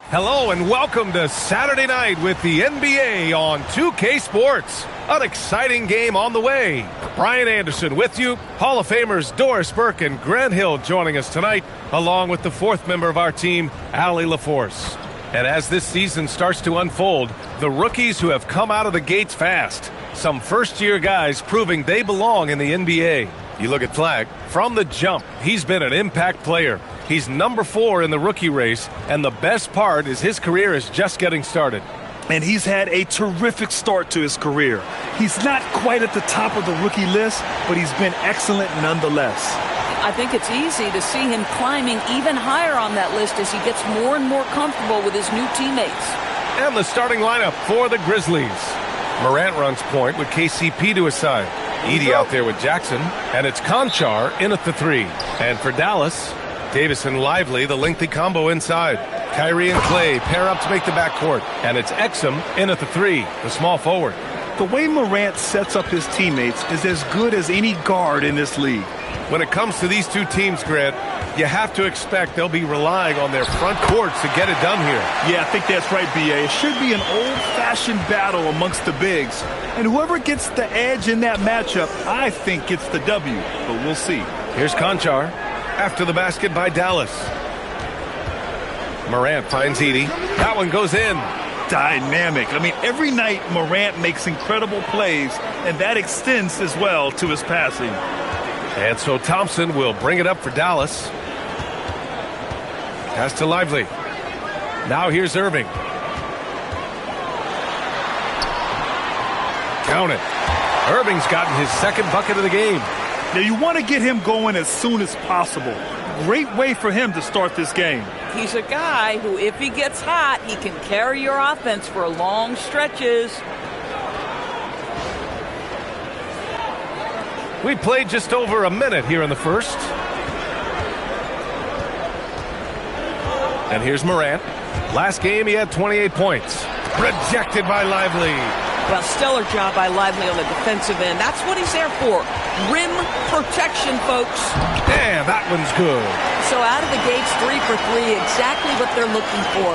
Hello and welcome to Saturday night with the NBA on 2K Sports. An exciting game on the way. Brian Anderson with you. Hall of Famers Doris Burke and Grant Hill joining us tonight, along with the fourth member of our team, Allie LaForce. And as this season starts to unfold, the rookies who have come out of the gates fast. Some first-year guys proving they belong in the NBA. You look at Flagg, from the jump, he's been an impact player. He's number 4 in the rookie race, and the best part is his career is just getting started. And he's had a terrific start to his career. He's not quite at the top of the rookie list, but he's been excellent nonetheless. I think it's easy to see him climbing even higher on that list as he gets more and more comfortable with his new teammates. And the starting lineup for the Grizzlies. Morant runs point with KCP to his side. Edey out there with Jackson, and it's Conchar in at the 3. And for Dallas, Davis and Lively, the lengthy combo inside. Kyrie and Clay pair up to make the backcourt. And it's Exum in at the 3, the small forward. The way Morant sets up his teammates is as good as any guard in this league. When it comes to these two teams, Grant, you have to expect they'll be relying on their front courts to get it done here. Yeah, I think that's right, B.A. It should be an old-fashioned battle amongst the bigs. And whoever gets the edge in that matchup, I think gets the W. But we'll see. Here's Conchar. After the basket by Dallas. Morant finds Edey. That one goes in. Dynamic. I mean, every night Morant makes incredible plays, and that extends as well to his passing. And so Thompson will bring it up for Dallas. Pass to Lively. Now here's Irving. Count it. Irving's gotten his second bucket of the game. Now, you want to get him going as soon as possible. Great way for him to start this game. He's a guy who, if he gets hot, he can carry your offense for long stretches. We played just over a minute here in the first. And here's Morant. Last game, he had 28 points. Rejected by Lively. Well, stellar job by Lively on the defensive end. That's what he's there for. Rim protection, folks. Yeah, that one's good. So out of the gates, 3 for 3, exactly what they're looking for.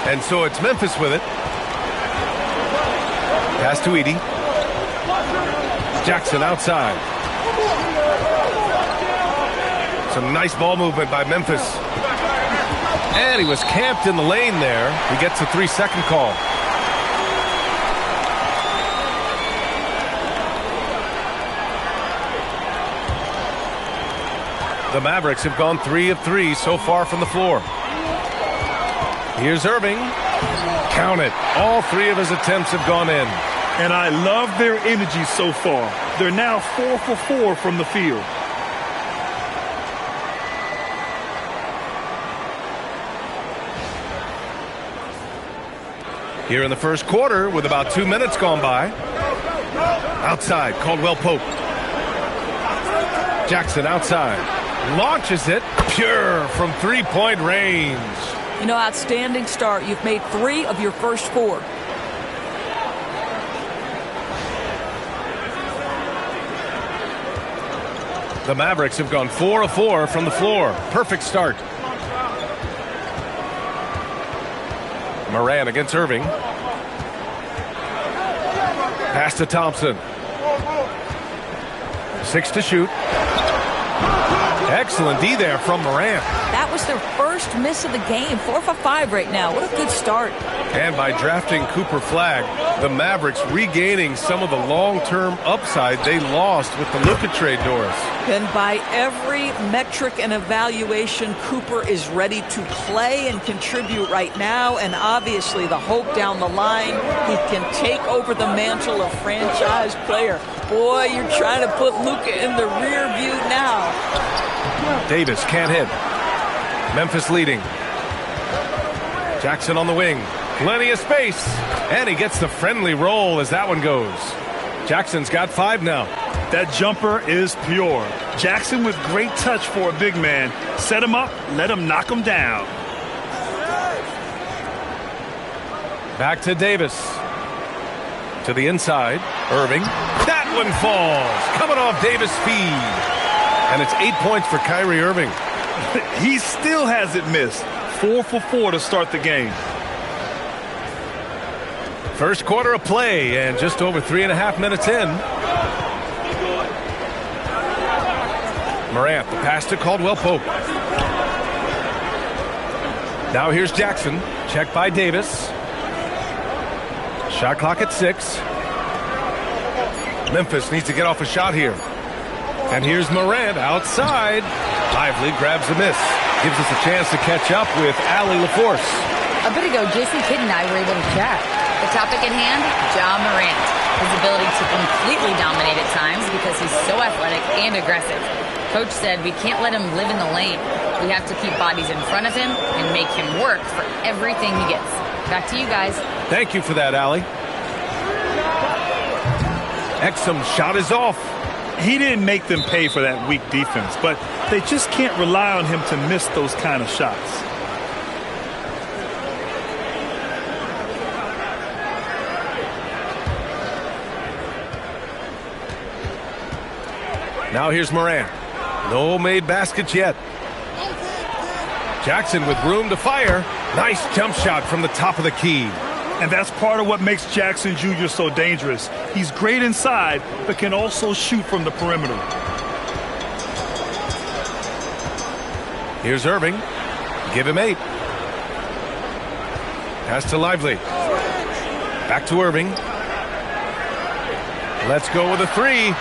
And so it's Memphis with it. Pass to Edey. Jackson outside. Some nice ball movement by Memphis. And he was camped in the lane there. He gets a 3-second call. The Mavericks have gone 3 of 3 so far from the floor. Here's Irving. Count it. All 3 of his attempts have gone in. And I love their energy so far. They're now 4 for 4 from the field. Here in the first quarter with about 2 minutes gone by. Outside, Caldwell Pope. Jackson outside. Launches it. Pure from 3-point range. You know, outstanding start. You've made 3 of your first 4. The Mavericks have gone 4 of 4 from the floor. Perfect start. Morant against Irving. Pass to Thompson. 6 to shoot. Excellent D there from Morant. That was their first miss of the game. 4 for 5 right now. What a good start. And by drafting Cooper Flagg, the Mavericks regaining some of the long-term upside they lost with the Luka trade, Doris. And by every metric and evaluation, Cooper is ready to play and contribute right now. And obviously the hope down the line, he can take over the mantle of franchise player. Boy, you're trying to put Luka in the rear view now. Davis can't hit. Memphis leading. Jackson on the wing. Plenty of space. And he gets the friendly roll as that one goes. Jackson's got 5 now. That jumper is pure. Jackson with great touch for a big man. Set him up, let him knock him down. Back to Davis. To the inside, Irving. That one falls, coming off Davis' feed. And it's 8 points for Kyrie Irving. He still hasn't missed. 4 for 4 to start the game. First quarter of play, and just over 3.5 minutes in. Morant, the pass to Caldwell-Pope. Now here's Jackson, checked by Davis. Shot clock at 6. Memphis needs to get off a shot here. And here's Morant outside. Lively grabs a miss. Gives us a chance to catch up with Allie LaForce. A bit ago, Jason Kidd and I were able to chat. The topic at hand, Ja Morant. His ability to completely dominate at times because he's so athletic and aggressive. Coach said we can't let him live in the lane. We have to keep bodies in front of him and make him work for everything he gets. Back to you guys. Thank you for that, Allie. Exum's shot is off. He didn't make them pay for that weak defense, but they just can't rely on him to miss those kind of shots. Now here's Morant. No made baskets yet. Jackson with room to fire. Nice jump shot from the top of the key. And that's part of what makes Jackson Jr. so dangerous. He's great inside, but can also shoot from the perimeter. Here's Irving. Give him 8. Pass to Lively. Back to Irving. Let's go with a 3.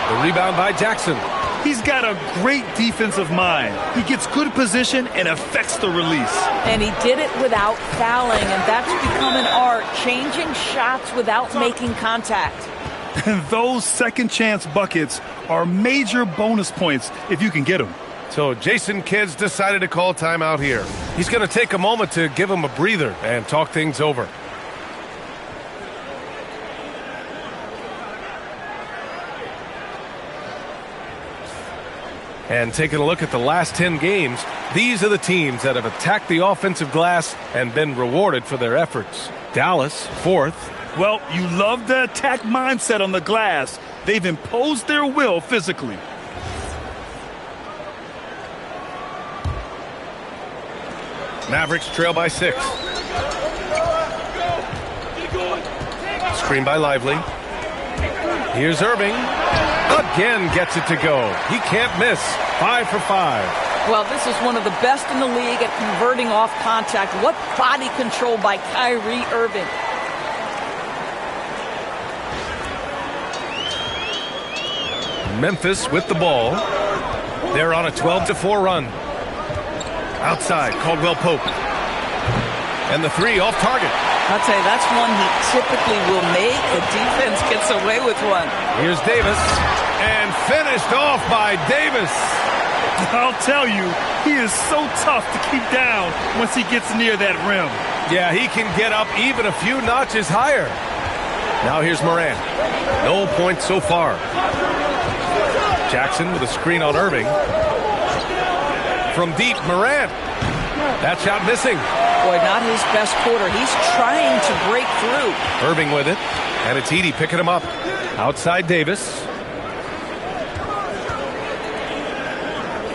The rebound by Jackson. He's got a great defensive mind. He gets good position and affects the release. And he did it without fouling, and that's become an art, changing shots without making contact. And those second chance buckets are major bonus points if you can get them. So Jason Kidd's decided to call timeout here. He's going to take a moment to give him a breather and talk things over. And taking a look at the last 10 games, these are the teams that have attacked the offensive glass and been rewarded for their efforts. Dallas, 4th. Well, you love the attack mindset on the glass. They've imposed their will physically. Mavericks trail by 6. Screen by Lively. Here's Irving. Again gets it to go. He can't miss. 5 for 5. Well, this is one of the best in the league at converting off contact. What body control by Kyrie Irving. Memphis with the ball. They're on a 12-4 run. Outside, Caldwell-Pope. And the 3 off target. I'll tell you, that's one he typically will make. The defense gets away with one. Here's Davis. And finished off by Davis. I'll tell you, he is so tough to keep down once he gets near that rim. Yeah, he can get up even a few notches higher. Now here's Morant. No points so far. Jackson with a screen on Irving. From deep, Morant. That shot missing. Boy, not his best quarter. He's trying to break through. Irving with it. And it's Edey picking him up. Outside Davis.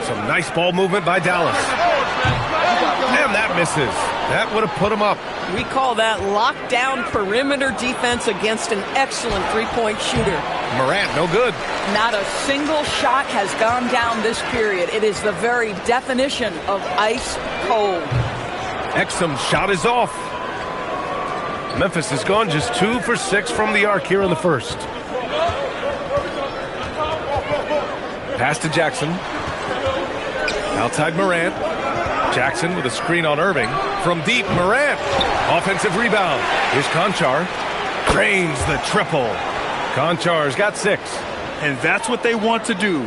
Some nice ball movement by Dallas. And that misses. That would have put him up. We call that lockdown perimeter defense against an excellent three-point shooter. Morant, no good. Not a single shot has gone down this period. It is the very definition of ice cold. Exum's shot is off. Memphis has gone just 2 for 6 from the arc here in the first. Pass to Jackson. Outside Morant. Jackson with a screen on Irving. From deep, Morant. Offensive rebound. Here's Conchar. Drains the triple. Conchar's got 6. And that's what they want to do.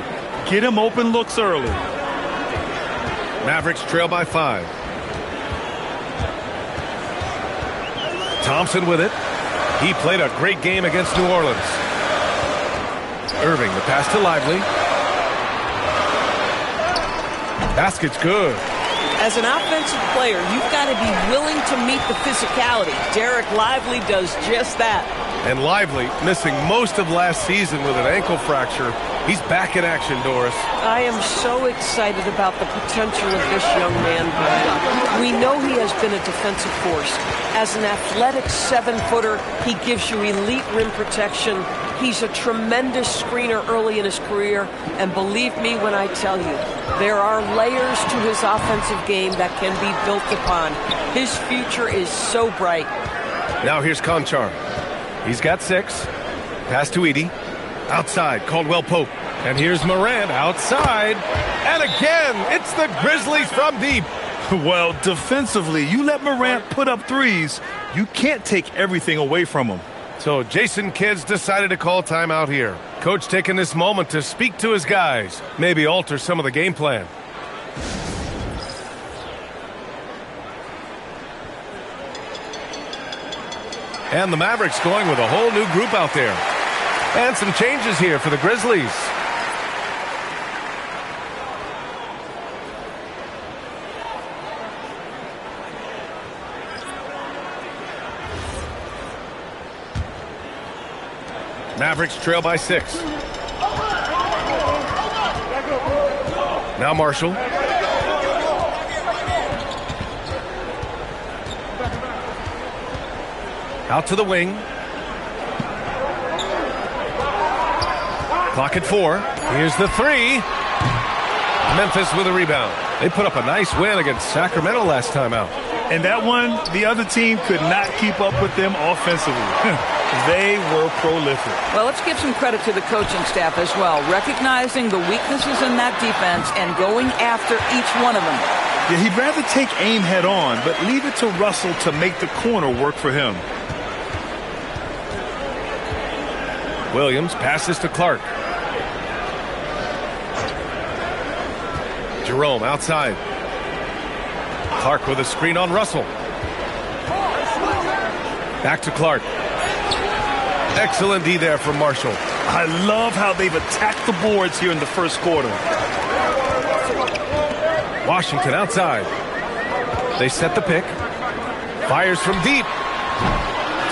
Get him open looks early. Mavericks trail by 5. Thompson with it. He played a great game against New Orleans. Irving, the pass to Lively. Basket's good. As an offensive player, you've got to be willing to meet the physicality. Derek Lively does just that. And Lively, missing most of last season with an ankle fracture. He's back in action, Doris. I am so excited about the potential of this young man, Brian. We know he has been a defensive force. As an athletic 7-footer, he gives you elite rim protection. He's a tremendous screener early in his career. And believe me when I tell you, there are layers to his offensive game that can be built upon. His future is so bright. Now here's Conchar. He's got 6. Pass to Edey. Outside, Caldwell Pope. And here's Morant outside. And again, it's the Grizzlies from deep. Well, defensively, you let Morant put up threes, you can't take everything away from him. So Jason Kidd's decided to call timeout here. Coach taking this moment to speak to his guys, maybe alter some of the game plan. And the Mavericks going with a whole new group out there. And some changes here for the Grizzlies. Mavericks trail by 6. Now Marshall. Out to the wing. Clock at 4. Here's the 3. Memphis with a rebound. They put up a nice win against Sacramento last time out. And that one, the other team could not keep up with them offensively. They were prolific. Well, let's give some credit to the coaching staff as well, recognizing the weaknesses in that defense and going after each one of them. Yeah, he'd rather take aim head on, but leave it to Russell to make the corner work for him. Williams passes to Clark. Jerome outside. Clark with a screen on Russell. Back to Clark. Excellent D there from Marshall. I love how they've attacked the boards here in the first quarter. Washington outside. They set the pick. Fires from deep.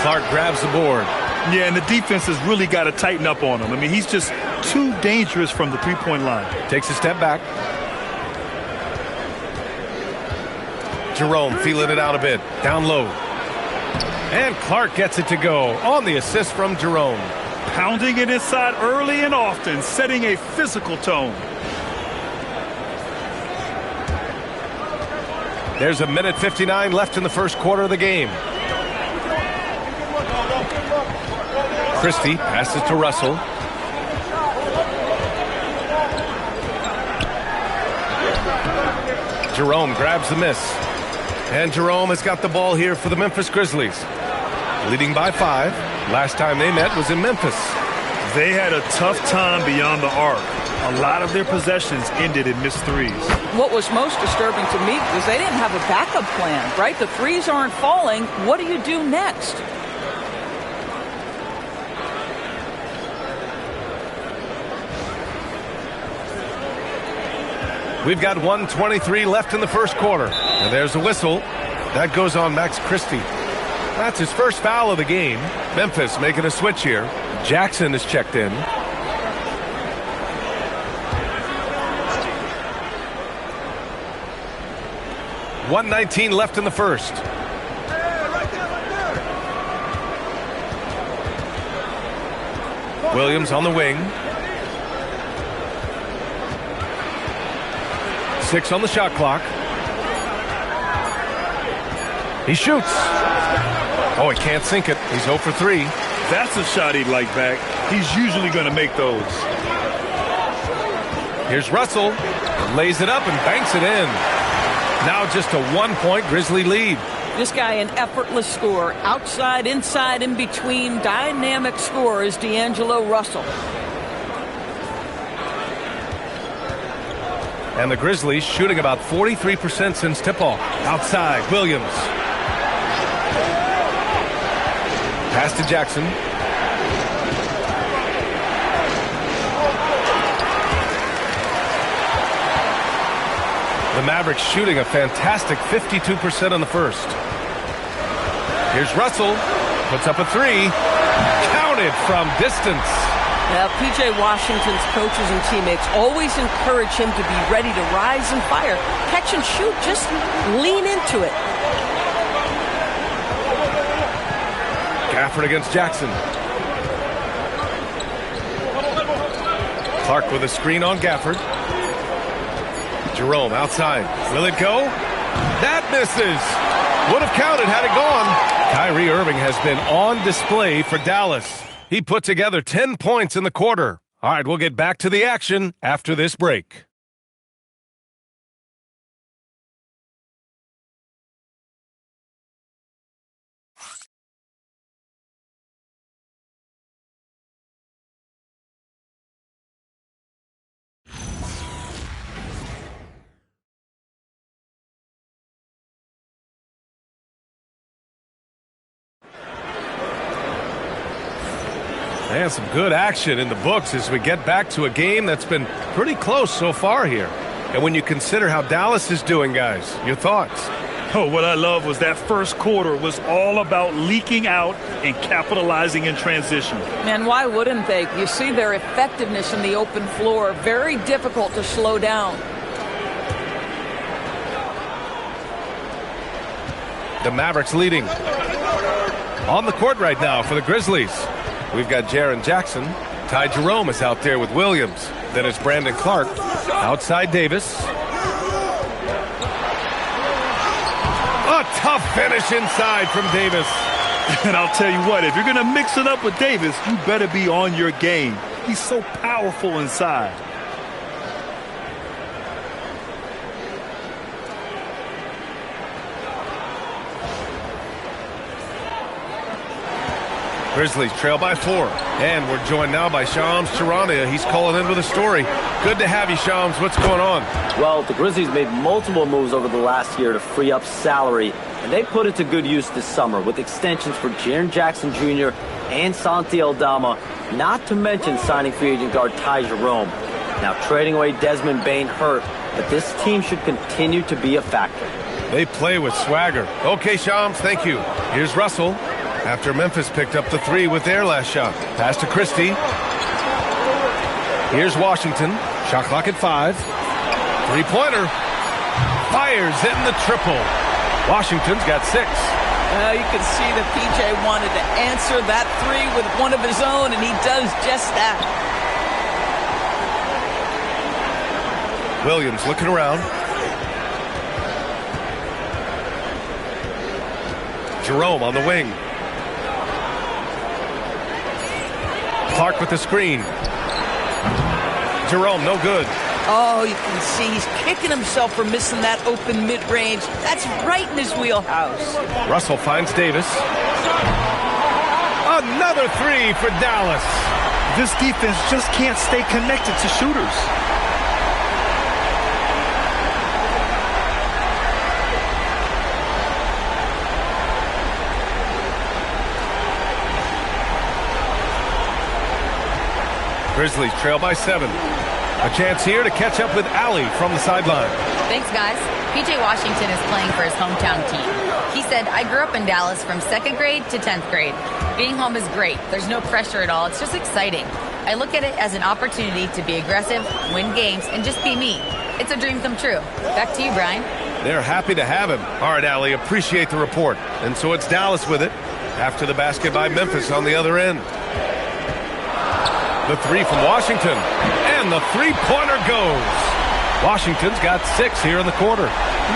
Clark grabs the board. Yeah, and the defense has really got to tighten up on him. I mean, he's just too dangerous from the three-point line. Takes a step back. Jerome feeling it out a bit. Down low. And Clark gets it to go on the assist from Jerome. Pounding it inside early and often, setting a physical tone. There's 1:59 left in the first quarter of the game. Christie passes to Russell. Jerome grabs the miss. And Jerome has got the ball here for the Memphis Grizzlies. Leading by 5. Last time they met was in Memphis. They had a tough time beyond the arc. A lot of their possessions ended in missed threes. What was most disturbing to me was they didn't have a backup plan, right? The threes aren't falling. What do you do next? We've got 1:23 left in the first quarter. And there's a whistle. That goes on Max Christie. That's his first foul of the game. Memphis making a switch here. Jackson is checked in. .119 left in the first. Williams on the wing. 6 on the shot clock. He shoots. Oh, he can't sink it. He's 0 for 3. That's a shot he'd like back. He's usually going to make those. Here's Russell. Lays it up and banks it in. Now just a 1-point Grizzly lead. This guy an effortless scorer. Outside, inside, in between. Dynamic scorer is D'Angelo Russell. And the Grizzlies shooting about 43% since tip-off. Outside, Williams. Pass to Jackson. The Mavericks shooting a fantastic 52% on the first. Here's Russell. Puts up a 3. Counted from distance. Now, P.J. Washington's coaches and teammates always encourage him to be ready to rise and fire. Catch and shoot, just lean into it. Gafford against Jackson. Clark with a screen on Gafford. Jerome outside. Will it go? That misses. Would have counted had it gone. Kyrie Irving has been on display for Dallas. He put together 10 points in the quarter. All right, we'll get back to the action after this break. And some good action in the books as we get back to a game that's been pretty close so far here. And when you consider how Dallas is doing, guys, your thoughts? Oh, what I love was that first quarter was all about leaking out and capitalizing in transition. Man, why wouldn't they? You see their effectiveness in the open floor. Very difficult to slow down. The Mavericks leading. On the court right now for the Grizzlies. We've got Jaren Jackson. Ty Jerome is out there with Williams. Then it's Brandon Clark. Outside Davis. A tough finish inside from Davis. And I'll tell you what, if you're going to mix it up with Davis, you better be on your game. He's so powerful inside. Grizzlies trail by 4. And we're joined now by Shams Charania. He's calling in with a story. Good to have you, Shams. What's going on? Well, the Grizzlies made multiple moves over the last year to free up salary, and they put it to good use this summer with extensions for Jaren Jackson Jr. and Santi Aldama, not to mention signing free agent guard Ty Jerome. Now, trading away Desmond Bane hurt, but this team should continue to be a factor. They play with swagger. Okay, Shams, thank you. Here's Russell. After Memphis picked up the 3 with their last shot. Pass to Christie. Here's Washington. Shot clock at 5. Three-pointer. Fires in the triple. Washington's got 6. You can see that PJ wanted to answer that 3 with one of his own, and he does just that. Williams looking around. Jerome on the wing. Clark with the screen. Jerome, no good. Oh, you can see he's kicking himself for missing that open mid-range. That's right in his wheelhouse. Russell finds Davis. Another 3 for Dallas. This defense just can't stay connected to shooters. Grizzlies trail by 7. A chance here to catch up with Allie from the sideline. Thanks, guys. P.J. Washington is playing for his hometown team. He said, I grew up in Dallas from 2nd grade to 10th grade. Being home is great. There's no pressure at all. It's just exciting. I look at it as an opportunity to be aggressive, win games, and just be me. It's a dream come true. Back to you, Brian. They're happy to have him. All right, Allie, appreciate the report. And so it's Dallas with it. After the basket by Memphis on the other end. The 3 from Washington. And the three-pointer goes. Washington's got 6 here in the quarter.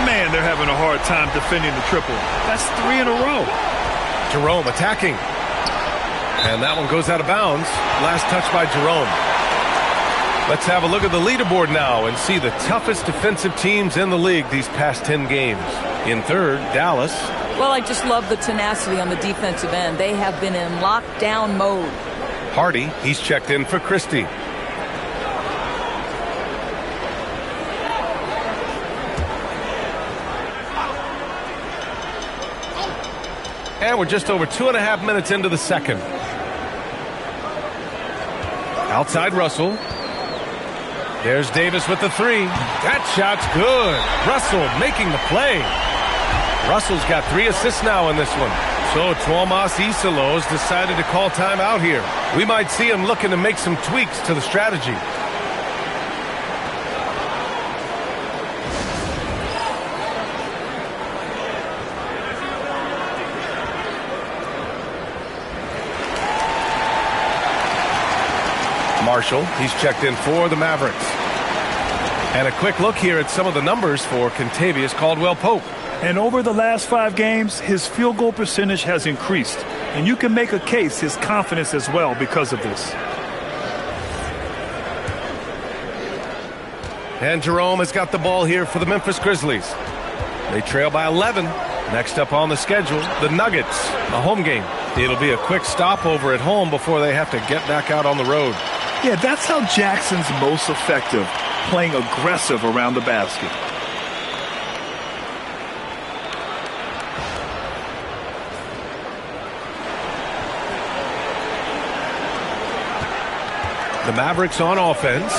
Man, they're having a hard time defending the triple. That's 3 in a row. Jerome attacking. And that one goes out of bounds. Last touch by Jerome. Let's have a look at the leaderboard now and see the toughest defensive teams in the league these past 10 games. In 3rd, Dallas. Well, I just love the tenacity on the defensive end. They have been in lockdown mode. Hardy, he's checked in for Christie. And we're just over 2.5 minutes into the second. Outside Russell. There's Davis with the 3. That shot's good. Russell making the play. Russell's got 3 assists now in this one. So Tuomas Isalos decided to call timeout here. We might see him looking to make some tweaks to the strategy. Marshall, he's checked in for the Mavericks. And a quick look here at some of the numbers for Kentavious Caldwell-Pope. And over the last 5 games, his field goal percentage has increased. And you can make a case his confidence as well because of this. And Jerome has got the ball here for the Memphis Grizzlies. They trail by 11. Next up on the schedule, the Nuggets, a home game. It'll be a quick stopover at home before they have to get back out on the road. Yeah, that's how Jackson's most effective, playing aggressive around the basket. The Mavericks on offense.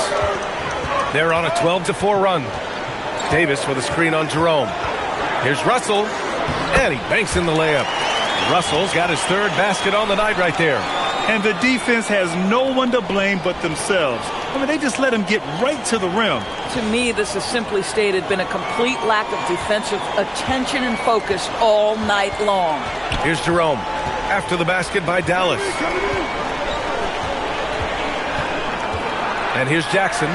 They're on a 12-4 run. Davis with a screen on Jerome. Here's Russell, and he banks in the layup. Russell's got his 3rd basket on the night right there. And the defense has no one to blame but themselves. I mean, they just let him get right to the rim. To me, this has simply stated been a complete lack of defensive attention and focus all night long. Here's Jerome after the basket by Dallas. And here's Jackson.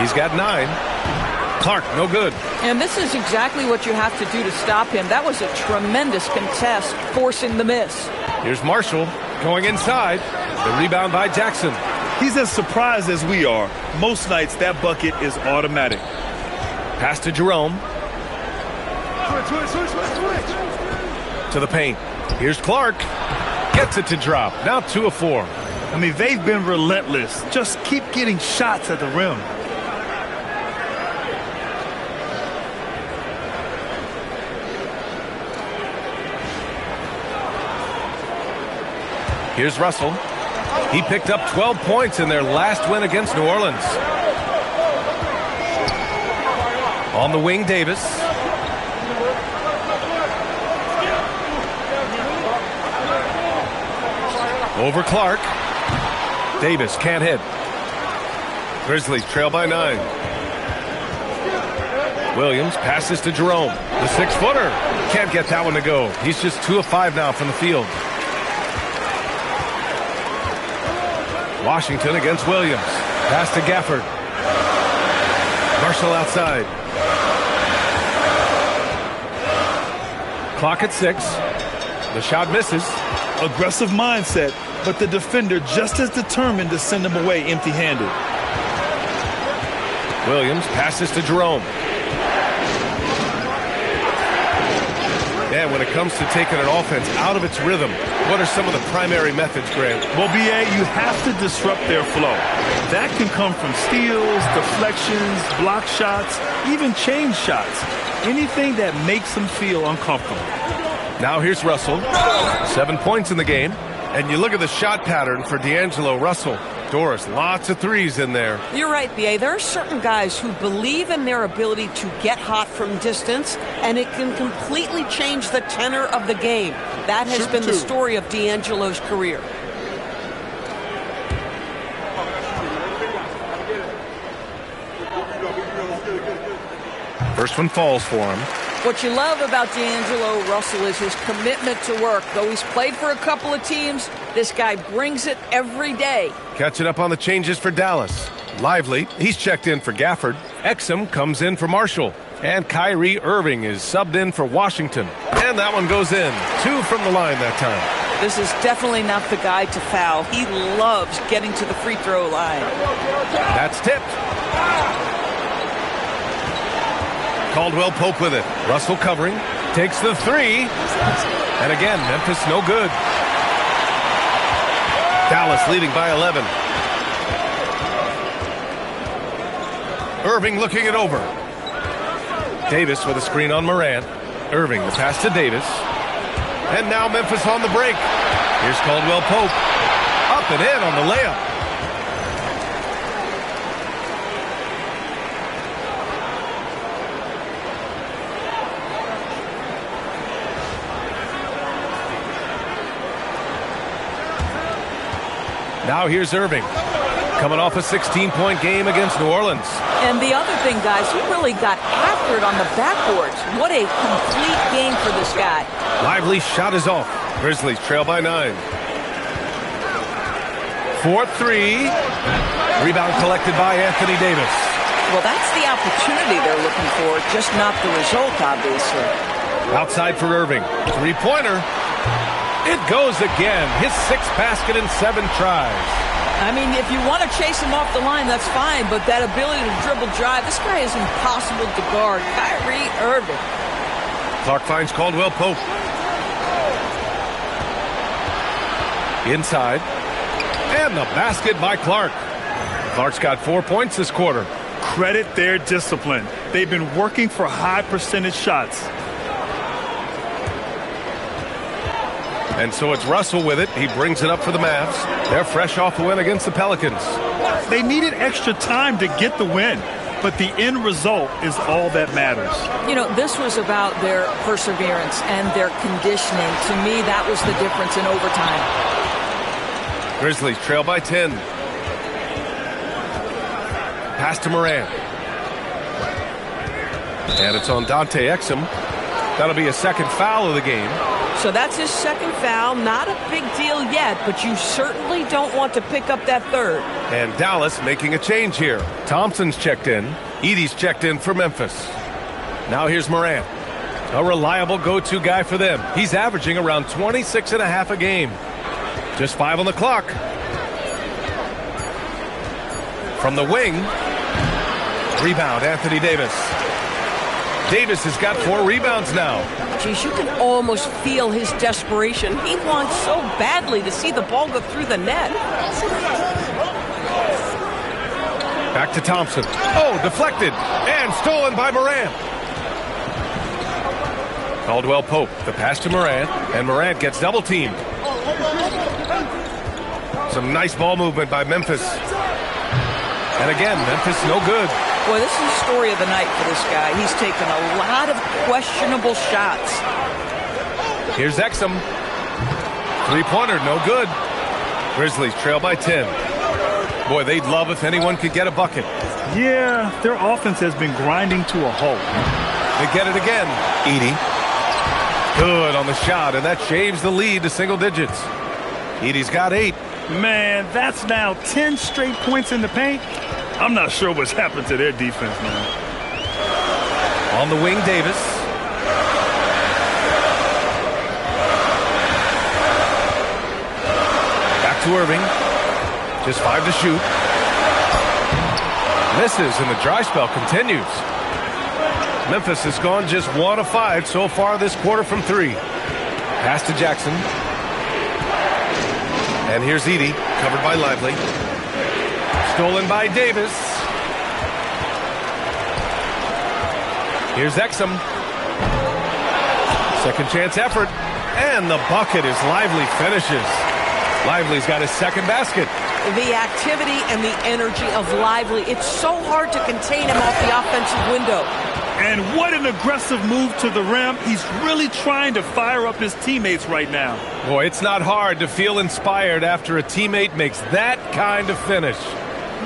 He's got 9. Clark, no good. And this is exactly what you have to do to stop him. That was a tremendous contest, forcing the miss. Here's Marshall going inside. The rebound by Jackson. He's as surprised as we are. Most nights, that bucket is automatic. Pass to Jerome. To the paint. Here's Clark. Gets it to drop. Now 2 of 4. I mean, they've been relentless. Just keep getting shots at the rim. Here's Russell. He picked up 12 points in their last win against New Orleans. On the wing, Davis. Over Clark. Davis can't hit. Grizzlies trail by 9. Williams passes to Jerome. The 6-footer. Can't get that one to go. He's just 2 of 5 now from the field. Washington against Williams. Pass to Gafford. Marshall outside. Clock at 6. The shot misses. Aggressive mindset, but the defender just as determined to send him away empty-handed. Williams passes to Jerome. And when it comes to taking an offense out of its rhythm, what are some of the primary methods, Grant? Well, B.A., you have to disrupt their flow. That can come from steals, deflections, block shots, even change shots. Anything that makes them feel uncomfortable. Now here's Russell. 7 points in the game. And you look at the shot pattern for D'Angelo Russell. Doris, lots of threes in there. You're right, B.A. There are certain guys who believe in their ability to get hot from distance, and it can completely change the tenor of the game. That has been the story of D'Angelo's career. First one falls for him. What you love about D'Angelo Russell is his commitment to work. Though he's played for a couple of teams, this guy brings it every day. Catching up on the changes for Dallas. Lively, he's checked in for Gafford. Exum comes in for Marshall. And Kyrie Irving is subbed in for Washington. And that one goes in. 2 from the line that time. This is definitely not the guy to foul. He loves getting to the free throw line. That's tipped. Caldwell-Pope with it. Russell covering. Takes the 3. And again, Memphis no good. Dallas leading by 11. Irving looking it over. Davis with a screen on Morant. Irving, the pass to Davis. And now Memphis on the break. Here's Caldwell-Pope. Up and in on the layup. Now here's Irving, coming off a 16-point game against New Orleans. And the other thing, guys, he really got after it on the backboards. What a complete game for this guy. Lively shot is off. Grizzlies trail by 9. 4-3. Rebound collected by Anthony Davis. Well, that's the opportunity they're looking for, just not the result, obviously. Outside for Irving. Three-pointer. It goes again. His 6th basket in 7 tries. I mean, if you want to chase him off the line, that's fine, but that ability to dribble drive, this guy is impossible to guard. Kyrie Irving. Clark finds Caldwell Pope. Inside. And the basket by Clark. Clark's got 4 points this quarter. Credit their discipline. They've been working for high percentage shots. And so it's Russell with it. He brings it up for the Mavs. They're fresh off the win against the Pelicans. They needed extra time to get the win, but the end result is all that matters. You know, this was about their perseverance and their conditioning. To me, that was the difference in overtime. Grizzlies trail by 10. Pass to Moran. And it's on Dante Exum. That'll be a 2nd foul of the game. So that's his 2nd foul. Not a big deal yet, but you certainly don't want to pick up that 3rd. And Dallas making a change here. Thompson's checked in. Edey's checked in for Memphis. Now here's Moran. A reliable go-to guy for them. He's averaging around 26.5 a game. Just 5 on the clock. From the wing. Rebound, Anthony Davis. Davis has got 4 rebounds now. Geez, you can almost feel his desperation. He wants so badly to see the ball go through the net. Back to Thompson. Oh, deflected. And stolen by Moran. Caldwell Pope, the pass to Moran. And Moran gets double-teamed. Some nice ball movement by Memphis. And again, Memphis no good. Boy, this is the story of the night for this guy. He's taken a lot of questionable shots. Here's Exum. Three-pointer, no good. Grizzlies trail by 10. Boy, they'd love if anyone could get a bucket. Yeah, their offense has been grinding to a halt. They get it again. Edey. Good on the shot, and that shaves the lead to single digits. Edey's got 8. Man, that's now 10 straight points in the paint. I'm not sure what's happened to their defense, man. On the wing, Davis. Back to Irving. Just 5 to shoot. Misses, and the dry spell continues. Memphis has gone just 1 of 5 so far this quarter from 3. Pass to Jackson. And here's Edey, covered by Lively. Stolen by Davis. Here's Exum. Second chance effort. And the bucket is Lively finishes. Lively's got his 2nd basket. The activity and the energy of Lively. It's so hard to contain him off the offensive window. And what an aggressive move to the rim. He's really trying to fire up his teammates right now. Boy, it's not hard to feel inspired after a teammate makes that kind of finish.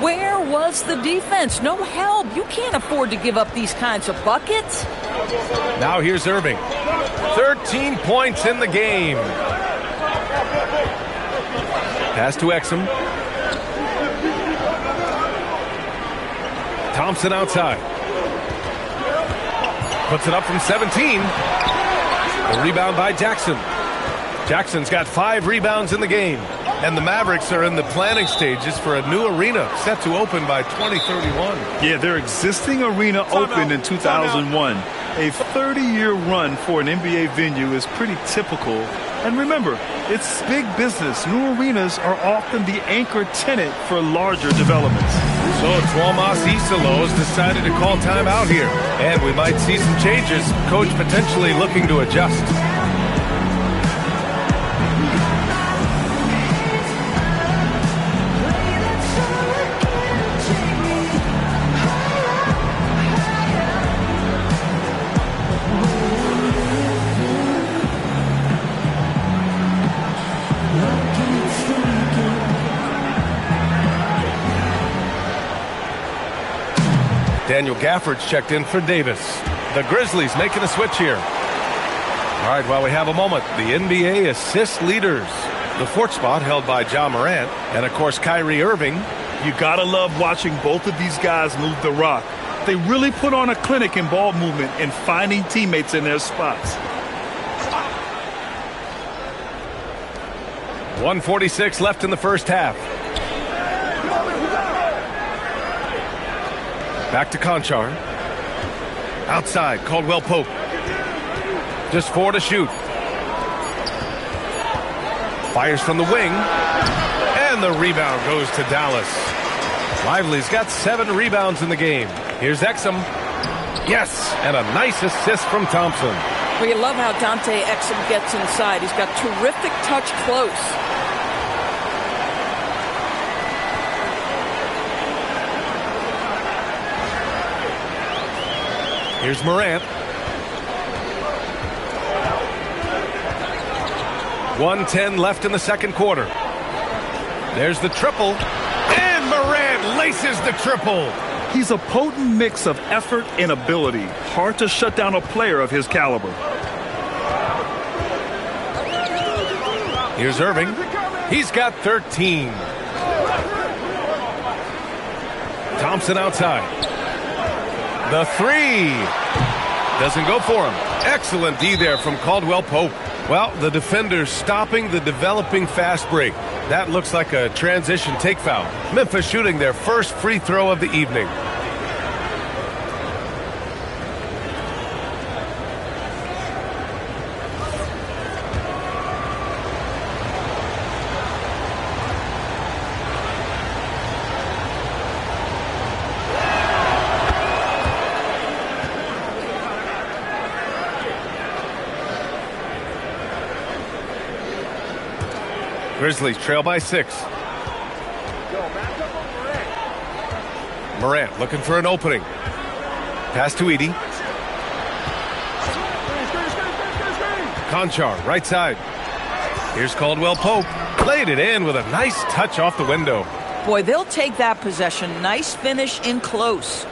Where was the defense? No help. You can't afford to give up these kinds of buckets. Now here's Irving. 13 points in the game. Pass to Exum. Thompson outside. Puts it up from 17. A rebound by Jackson. Jackson's got 5 rebounds in the game. And the Mavericks are in the planning stages for a new arena set to open by 2031. Yeah, their existing arena opened in 2001. A 30-year run for an NBA venue is pretty typical. And remember, it's big business. New arenas are often the anchor tenant for larger developments. So Tuomas Isalo has decided to call time out here. And we might see some changes. Coach potentially looking to adjust. Daniel Gafford's checked in for Davis. The Grizzlies making a switch here. All right, while we have a moment, the NBA assist leaders. The fourth spot held by Ja Morant and, of course, Kyrie Irving. You gotta love watching both of these guys move the rock. They really put on a clinic in ball movement and finding teammates in their spots. 1:46 left in the first half. Back to Conchar. Outside, Caldwell Pope. Just 4 to shoot. Fires from the wing. And the rebound goes to Dallas. Lively's got 7 rebounds in the game. Here's Exum. Yes, and a nice assist from Thompson. Well, you love how Dante Exum gets inside. He's got terrific touch close. Here's Morant. 1:10 left in the second quarter. There's the triple. And Morant laces the triple. He's a potent mix of effort and ability. Hard to shut down a player of his caliber. Here's Irving. He's got 13. Thompson outside. The three. Doesn't go for him. Excellent D there from Caldwell Pope. Well, the defender's stopping the developing fast break. That looks like a transition take foul. Memphis shooting their first free throw of the evening. Grizzlies trail by 6. Morant looking for an opening. Pass to Edey. Conchar, right side. Here's Caldwell Pope. Laid it in with a nice touch off the window. Boy, they'll take that possession. Nice finish in close.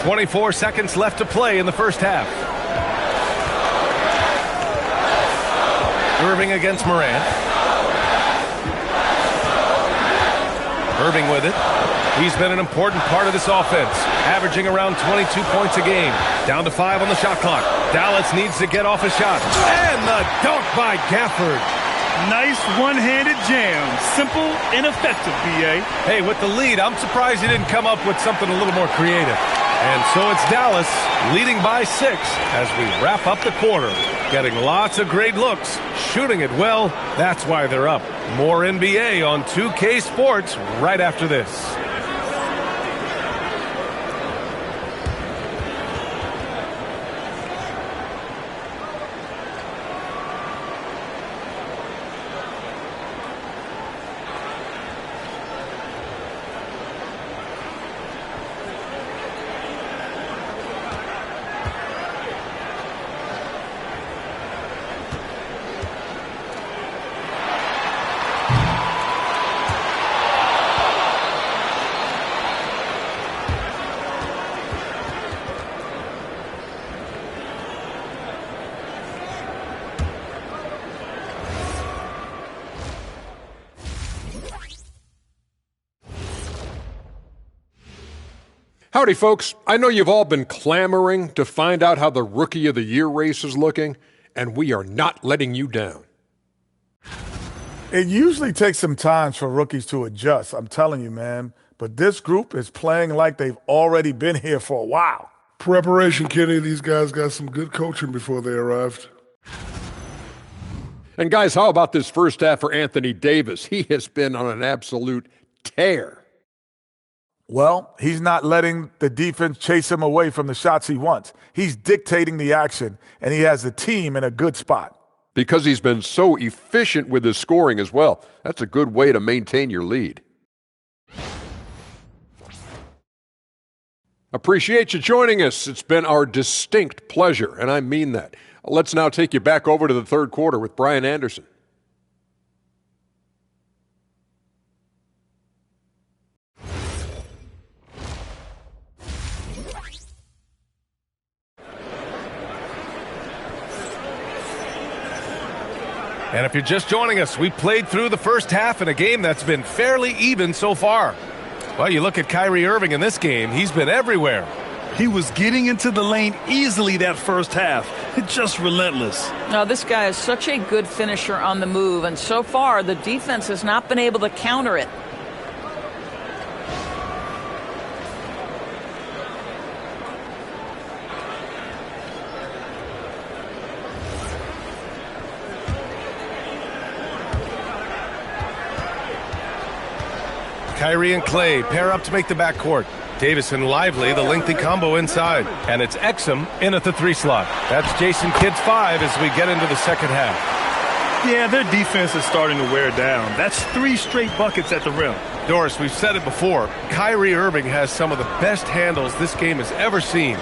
.24 seconds left to play in the first half. Irving against Morant. Irving with it. He's been an important part of this offense, averaging around 22 points a game. Down to 5 on the shot clock. Dallas needs to get off a shot. And the dunk by Gafford. Nice one-handed jam. Simple and effective, B.A. Hey, with the lead, I'm surprised he didn't come up with something a little more creative. And so it's Dallas leading by 6 as we wrap up the quarter. Getting lots of great looks, shooting it well. That's why they're up. More NBA on 2K Sports right after this. Howdy, folks. I know you've all been clamoring to find out how the Rookie of the Year race is looking, and we are not letting you down. It usually takes some time for rookies to adjust, I'm telling you, man. But this group is playing like they've already been here for a while. Preparation, Kenny. These guys got some good coaching before they arrived. And guys, how about this first half for Anthony Davis? He has been on an absolute tear. Well, he's not letting the defense chase him away from the shots he wants. He's dictating the action, and he has the team in a good spot. Because he's been so efficient with his scoring as well. That's a good way to maintain your lead. Appreciate you joining us. It's been our distinct pleasure, and I mean that. Let's now take you back over to the third quarter with Brian Anderson. And if you're just joining us, we played through the first half in a game that's been fairly even so far. Well, you look at Kyrie Irving in this game, he's been everywhere. He was getting into the lane easily that first half. Just relentless. Now, this guy is such a good finisher on the move, and so far the defense has not been able to counter it. Kyrie and Clay pair up to make the backcourt. Davis and Lively, the lengthy combo inside. And it's Exum in at the 3 slot. That's Jason Kidd's 5 as we get into the second half. Yeah, their defense is starting to wear down. That's 3 straight buckets at the rim. Doris, we've said it before. Kyrie Irving has some of the best handles this game has ever seen.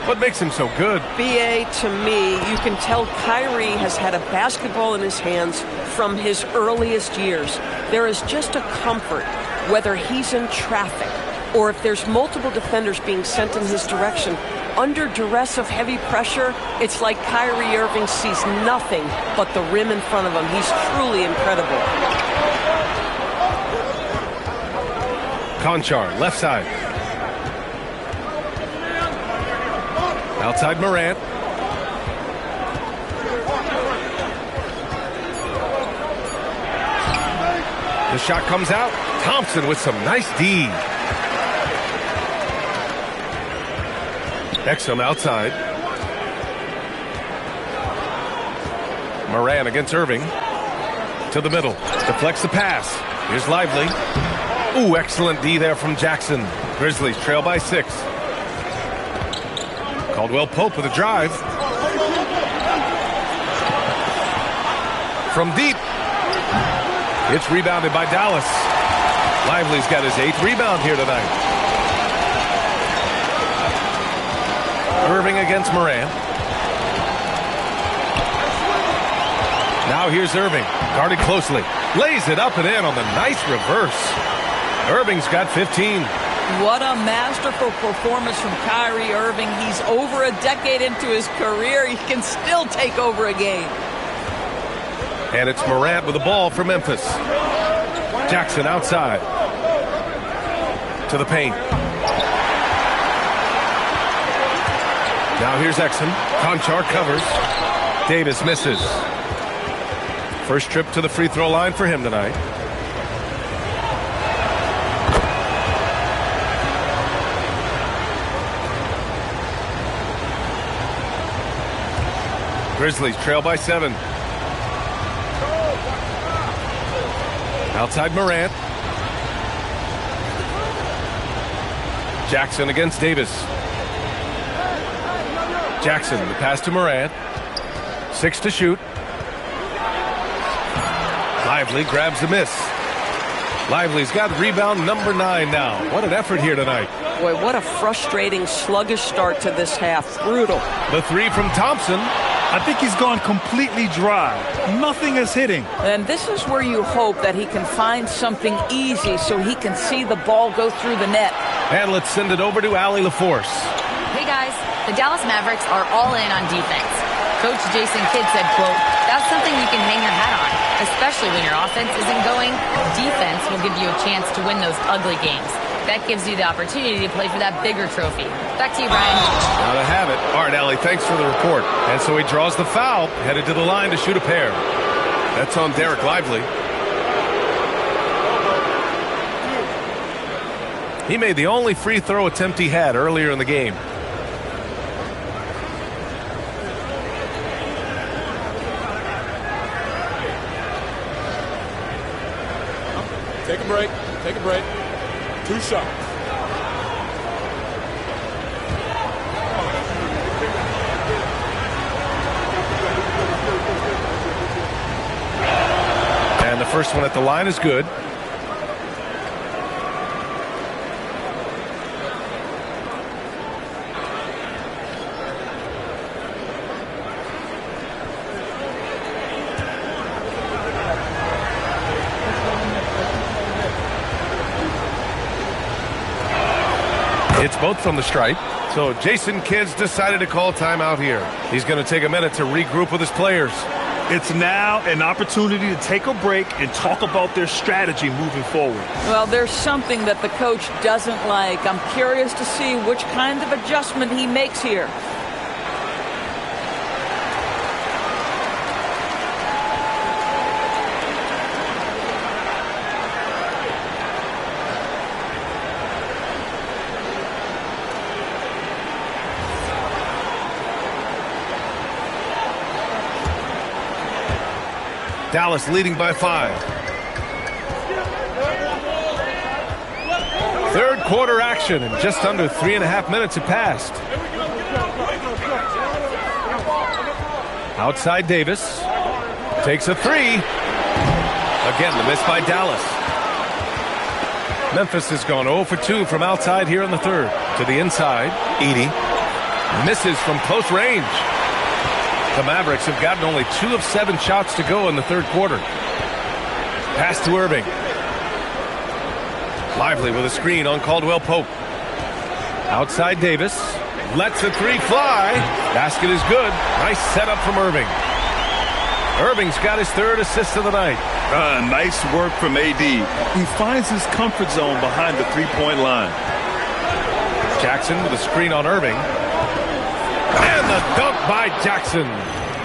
What makes him so good? BA, to me, you can tell Kyrie has had a basketball in his hands from his earliest years. There is just a comfort, whether he's in traffic or if there's multiple defenders being sent in his direction. Under duress of heavy pressure, it's like Kyrie Irving sees nothing but the rim in front of him. He's truly incredible. Conchar, left side. Outside Morant. The shot comes out. Thompson with some nice D. Exum outside. Moran against Irving. To the middle. Deflects the pass. Here's Lively. Ooh, excellent D there from Jackson. Grizzlies trail by 6. Caldwell Pope with a drive. From deep. It's rebounded by Dallas. Lively's got his 8th rebound here tonight. Irving against Moran. Now here's Irving. Guarded closely. Lays it up and in on the nice reverse. Irving's got 15. What a masterful performance from Kyrie Irving. He's over a decade into his career. He can still take over a game. And it's Morant with the ball for Memphis. Jackson outside. To the paint. Now here's Exum. Conchar covers. Davis misses. First trip to the free throw line for him tonight. Grizzlies trail by 7. Outside Morant. Jackson against Davis. Jackson, the pass to Morant. 6 to shoot. Lively grabs the miss. Lively's got rebound number 9 now. What an effort here tonight. Boy, what a frustrating, sluggish start to this half. Brutal. The 3 from Thompson. I think he's gone completely dry. Nothing is hitting. And this is where you hope that he can find something easy so he can see the ball go through the net. And let's send it over to Allie LaForce. Hey guys, the Dallas Mavericks are all in on defense. Coach Jason Kidd said, quote, "That's something you can hang your hat on, especially when your offense isn't going. Defense will give you a chance to win those ugly games. That gives you the opportunity to play for that bigger trophy." Back to you, Brian. Now to have it. All right, Allie, thanks for the report. And so he draws the foul, headed to the line to shoot a pair. That's on Derek Lively. He made the only free throw attempt he had earlier in the game. Take a break. Take a break. 2 shots. And the first one at the line is good. It's both from the stripe. So Jason Kidd's decided to call timeout here. He's going to take a minute to regroup with his players. It's now an opportunity to take a break and talk about their strategy moving forward. Well, there's something that the coach doesn't like. I'm curious to see which kind of adjustment he makes here. Dallas leading by 5. Third quarter action, and just under 3.5 minutes have passed. Outside Davis. Takes a 3. Again, the miss by Dallas. Memphis has gone 0 for 2 from outside here in the third. To the inside, Edey. Misses from close range. The Mavericks have gotten only 2 of 7 shots to go in the third quarter. Pass to Irving. Lively with a screen on Caldwell Pope. Outside Davis. Lets a 3 fly. Basket is good. Nice setup from Irving. Irving's got his 3rd assist of the night. Nice work from AD. He finds his comfort zone behind the three-point line. Jackson with a screen on Irving. And the dunk by Jackson.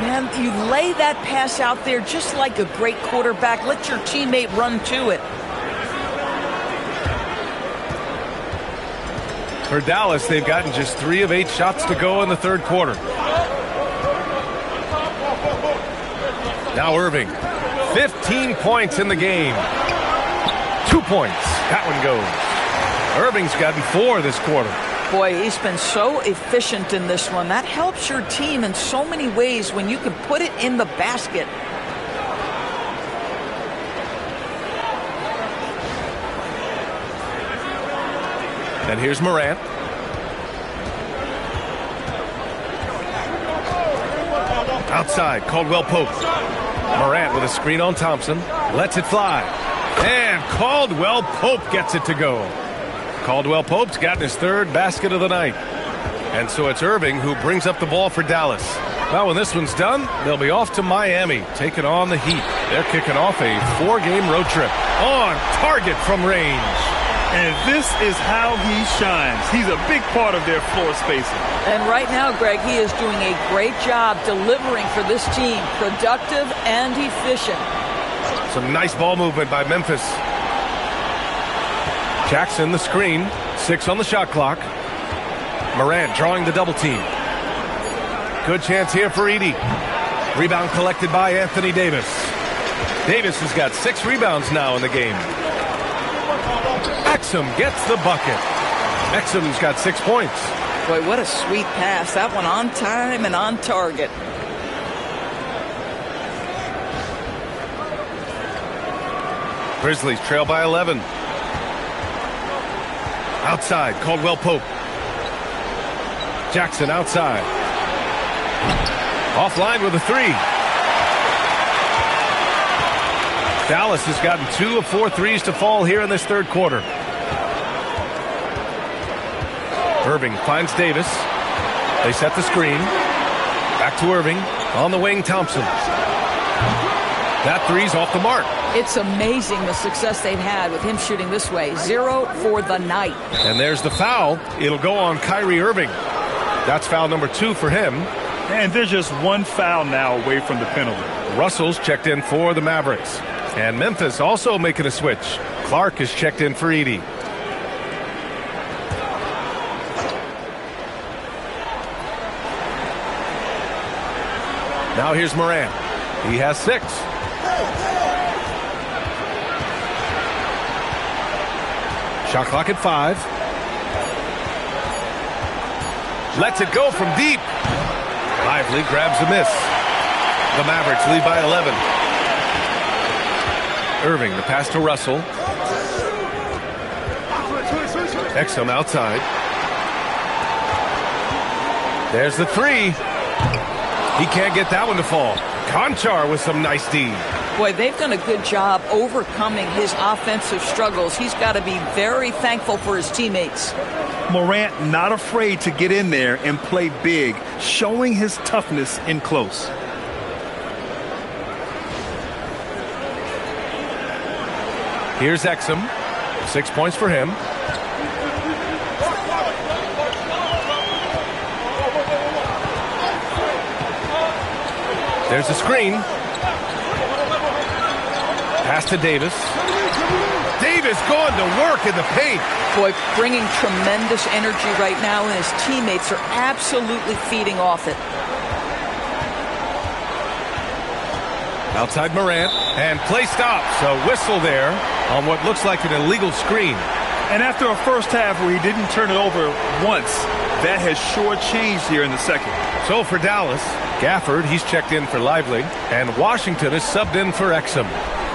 Man, you lay that pass out there just like a great quarterback. Let your teammate run to it. For Dallas, they've gotten just 3 of 8 shots to go in the third quarter. Now Irving. 15 points in the game. 2 points. That one goes. Irving's gotten 4 this quarter. Boy, he's been so efficient in this one. That helps your team in so many ways when you can put it in the basket. And here's Morant. Outside, Caldwell Pope. Morant with a screen on Thompson. Lets it fly. And Caldwell Pope gets it to go. Caldwell Pope's gotten his 3rd basket of the night. And so it's Irving who brings up the ball for Dallas. Well, when this one's done, they'll be off to Miami, taking on the Heat. They're kicking off a 4-game road trip. On target from range. And this is how he shines. He's a big part of their floor spacing. And right now, Greg, he is doing a great job delivering for this team. Productive and efficient. Some nice ball movement by Memphis. Jackson, the screen. 6 on the shot clock. Morant drawing the double team. Good chance here for Edey. Rebound collected by Anthony Davis. Davis has got 6 rebounds now in the game. Exum gets the bucket. Exum's got 6 points. Boy, what a sweet pass. That one on time and on target. Grizzlies trail by 11. Outside, Caldwell Pope. Jackson outside. Offline with a 3. Dallas has gotten 2 of 4 threes to fall here in this third quarter. Irving finds Davis. They set the screen. Back to Irving. On the wing, Thompson. That 3's off the mark. It's amazing the success they've had with him shooting this way. 0 for the night. And there's the foul. It'll go on Kyrie Irving. That's foul number 2 for him. And there's just 1 foul now away from the penalty. Russell's checked in for the Mavericks. And Memphis also making a switch. Clark is checked in for Edey. Now here's Morant. He has 6. Shot clock at 5. Lets it go from deep. Lively grabs the miss. The Mavericks lead by 11. Irving, the pass to Russell. Exum outside. There's the 3. He can't get that one to fall. Conchar with some nice D. Boy, they've done a good job overcoming his offensive struggles. He's got to be very thankful for his teammates. Morant not afraid to get in there and play big, showing his toughness in close. Here's Exum. 6 points for him. There's a screen. Pass to Davis. Davis going to work in the paint. Boy, bringing tremendous energy right now, and his teammates are absolutely feeding off it. Outside Morant, and play stops. A whistle there on what looks like an illegal screen. And after a first half where he didn't turn it over once, that has sure changed here in the second. So for Dallas, Gafford, he's checked in for Lively, and Washington is subbed in for Exum.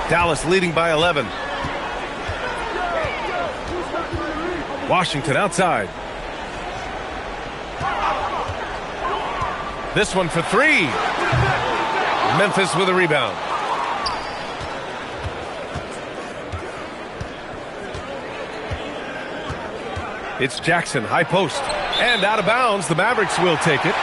Dallas leading by 11. Washington outside. This one for three. Memphis with a rebound. It's Jackson, high post, and out of bounds. The Mavericks will take it.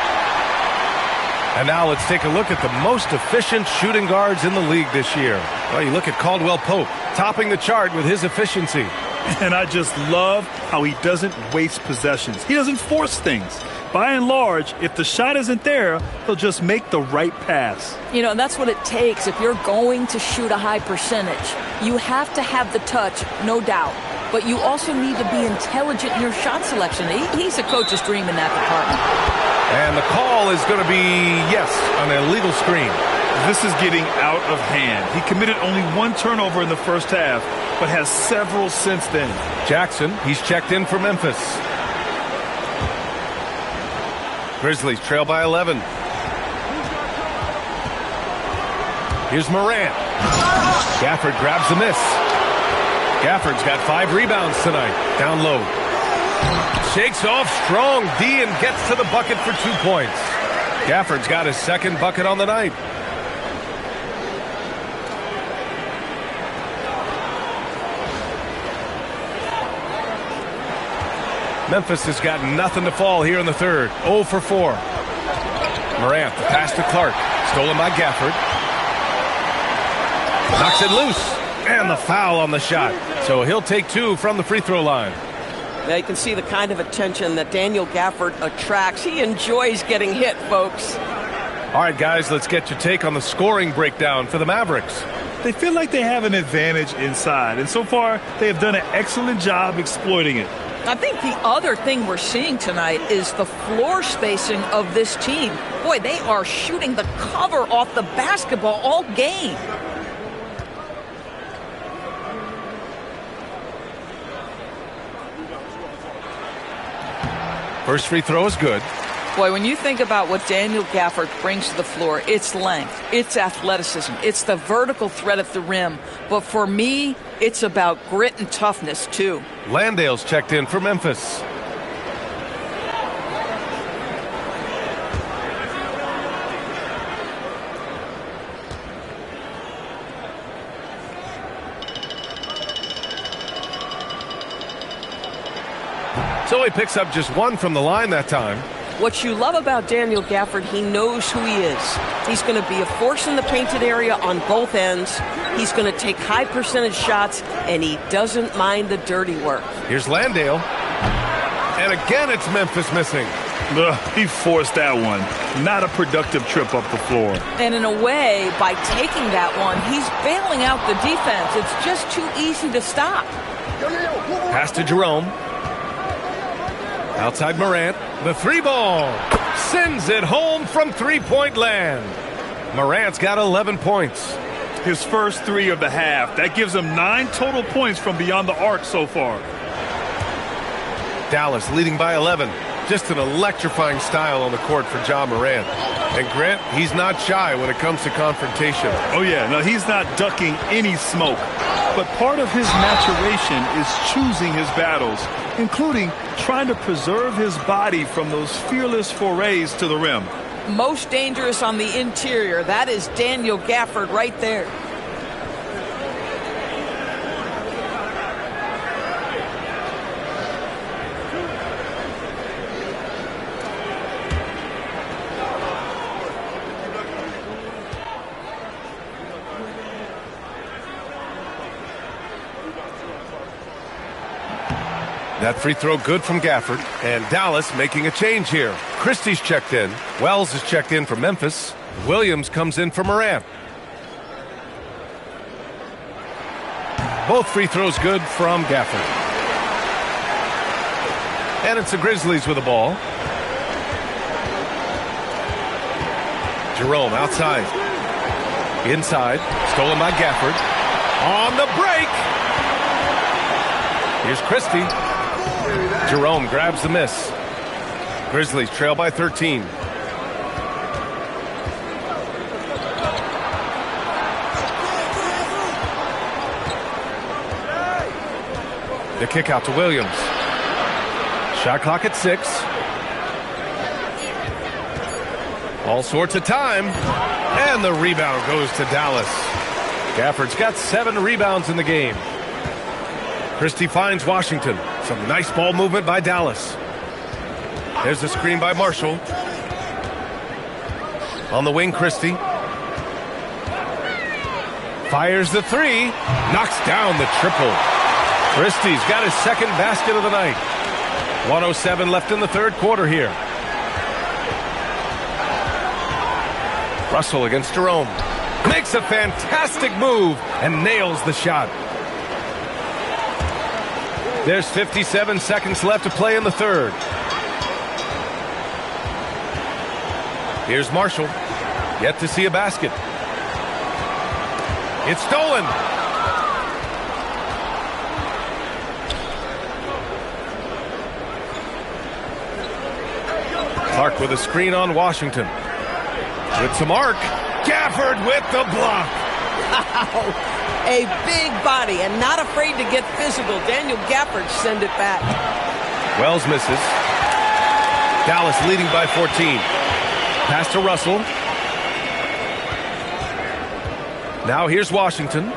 And now let's take a look at the most efficient shooting guards in the league this year. Well, you look at Caldwell Pope, topping the chart with his efficiency. And I just love how he doesn't waste possessions. He doesn't force things. By and large, if the shot isn't there, he'll just make the right pass. You know, that's what it takes if you're going to shoot a high percentage. You have to have the touch, no doubt. But you also need to be intelligent in your shot selection. He's a coach's dream in that department. And the call is going to be, yes, an illegal screen. This is getting out of hand. He committed only one turnover in the first half, but has several since then. Jackson, he's checked in for Memphis. Grizzlies trail by 11. Here's Morant. Gafford grabs the miss. Gafford's got 5 rebounds tonight. Down low. Shakes off strong D and gets to the bucket for 2 points. Gafford's got his second bucket on the night. Memphis has got nothing to fall here in the third. 0 for 4. Morant, the pass to Clark. Stolen by Gafford. Knocks it loose. And the foul on the shot. So he'll take 2 from the free throw line. Now you can see the kind of attention that Daniel Gafford attracts. He enjoys getting hit, folks. All right, guys, let's get your take on the scoring breakdown for the Mavericks. They feel like they have an advantage inside, and so far they have done an excellent job exploiting it. I think the other thing we're seeing tonight is the floor spacing of this team. Boy, they are shooting the cover off the basketball all game. First free throw is good. Boy, when you think about what Daniel Gafford brings to the floor, it's length, it's athleticism, it's the vertical threat at the rim. But for me, it's about grit and toughness, too. Landale's checked in for Memphis. So he picks up just 1 from the line that time. What you love about Daniel Gafford, he knows who he is. He's going to be a force in the painted area on both ends. He's going to take high percentage shots, and he doesn't mind the dirty work. Here's Landale. And again, it's Memphis missing. He forced that one. Not a productive trip up the floor. And in a way, by taking that one, he's bailing out the defense. It's just too easy to stop. Pass to Jerome. Outside Morant, the 3-ball. Sends it home from three-point land. Morant's got 11 points. His first 3 of the half. That gives him 9 total points from beyond the arc so far. Dallas leading by 11. Just an electrifying style on the court for Ja Morant. And Grant, he's not shy when it comes to confrontation. Oh, yeah. No, he's not ducking any smoke. But part of his maturation is choosing his battles, including trying to preserve his body from those fearless forays to the rim. Most dangerous on the interior. That is Daniel Gafford right there. That free throw good from Gafford. And Dallas making a change here. Christie's checked in. Wells is checked in for Memphis. Williams comes in for Morant. Both free throws good from Gafford. And it's the Grizzlies with the ball. Jerome outside. Inside. Stolen by Gafford. On the break. Here's Christie. Jerome grabs the miss. Grizzlies trail by 13. The kick out to Williams. Shot clock at 6. All sorts of time. And the rebound goes to Dallas. Gafford's got 7 rebounds in the game. Christie finds Washington. Some nice ball movement by Dallas. There's the screen by Marshall. On the wing, Christie. Fires the 3. Knocks down the triple. Christie's got his second basket of the night. 1:07 left in the third quarter here. Russell against Jerome. Makes a fantastic move and nails the shot. There's 57 seconds left to play in the third. Here's Marshall. Yet to see a basket. It's stolen. Clark with a screen on Washington. With some arc. Gafford with the block. Wow. A big body and not afraid to get physical. Daniel Gafford send it back. Wells misses. Dallas leading by 14. Pass to Russell. Now here's Washington.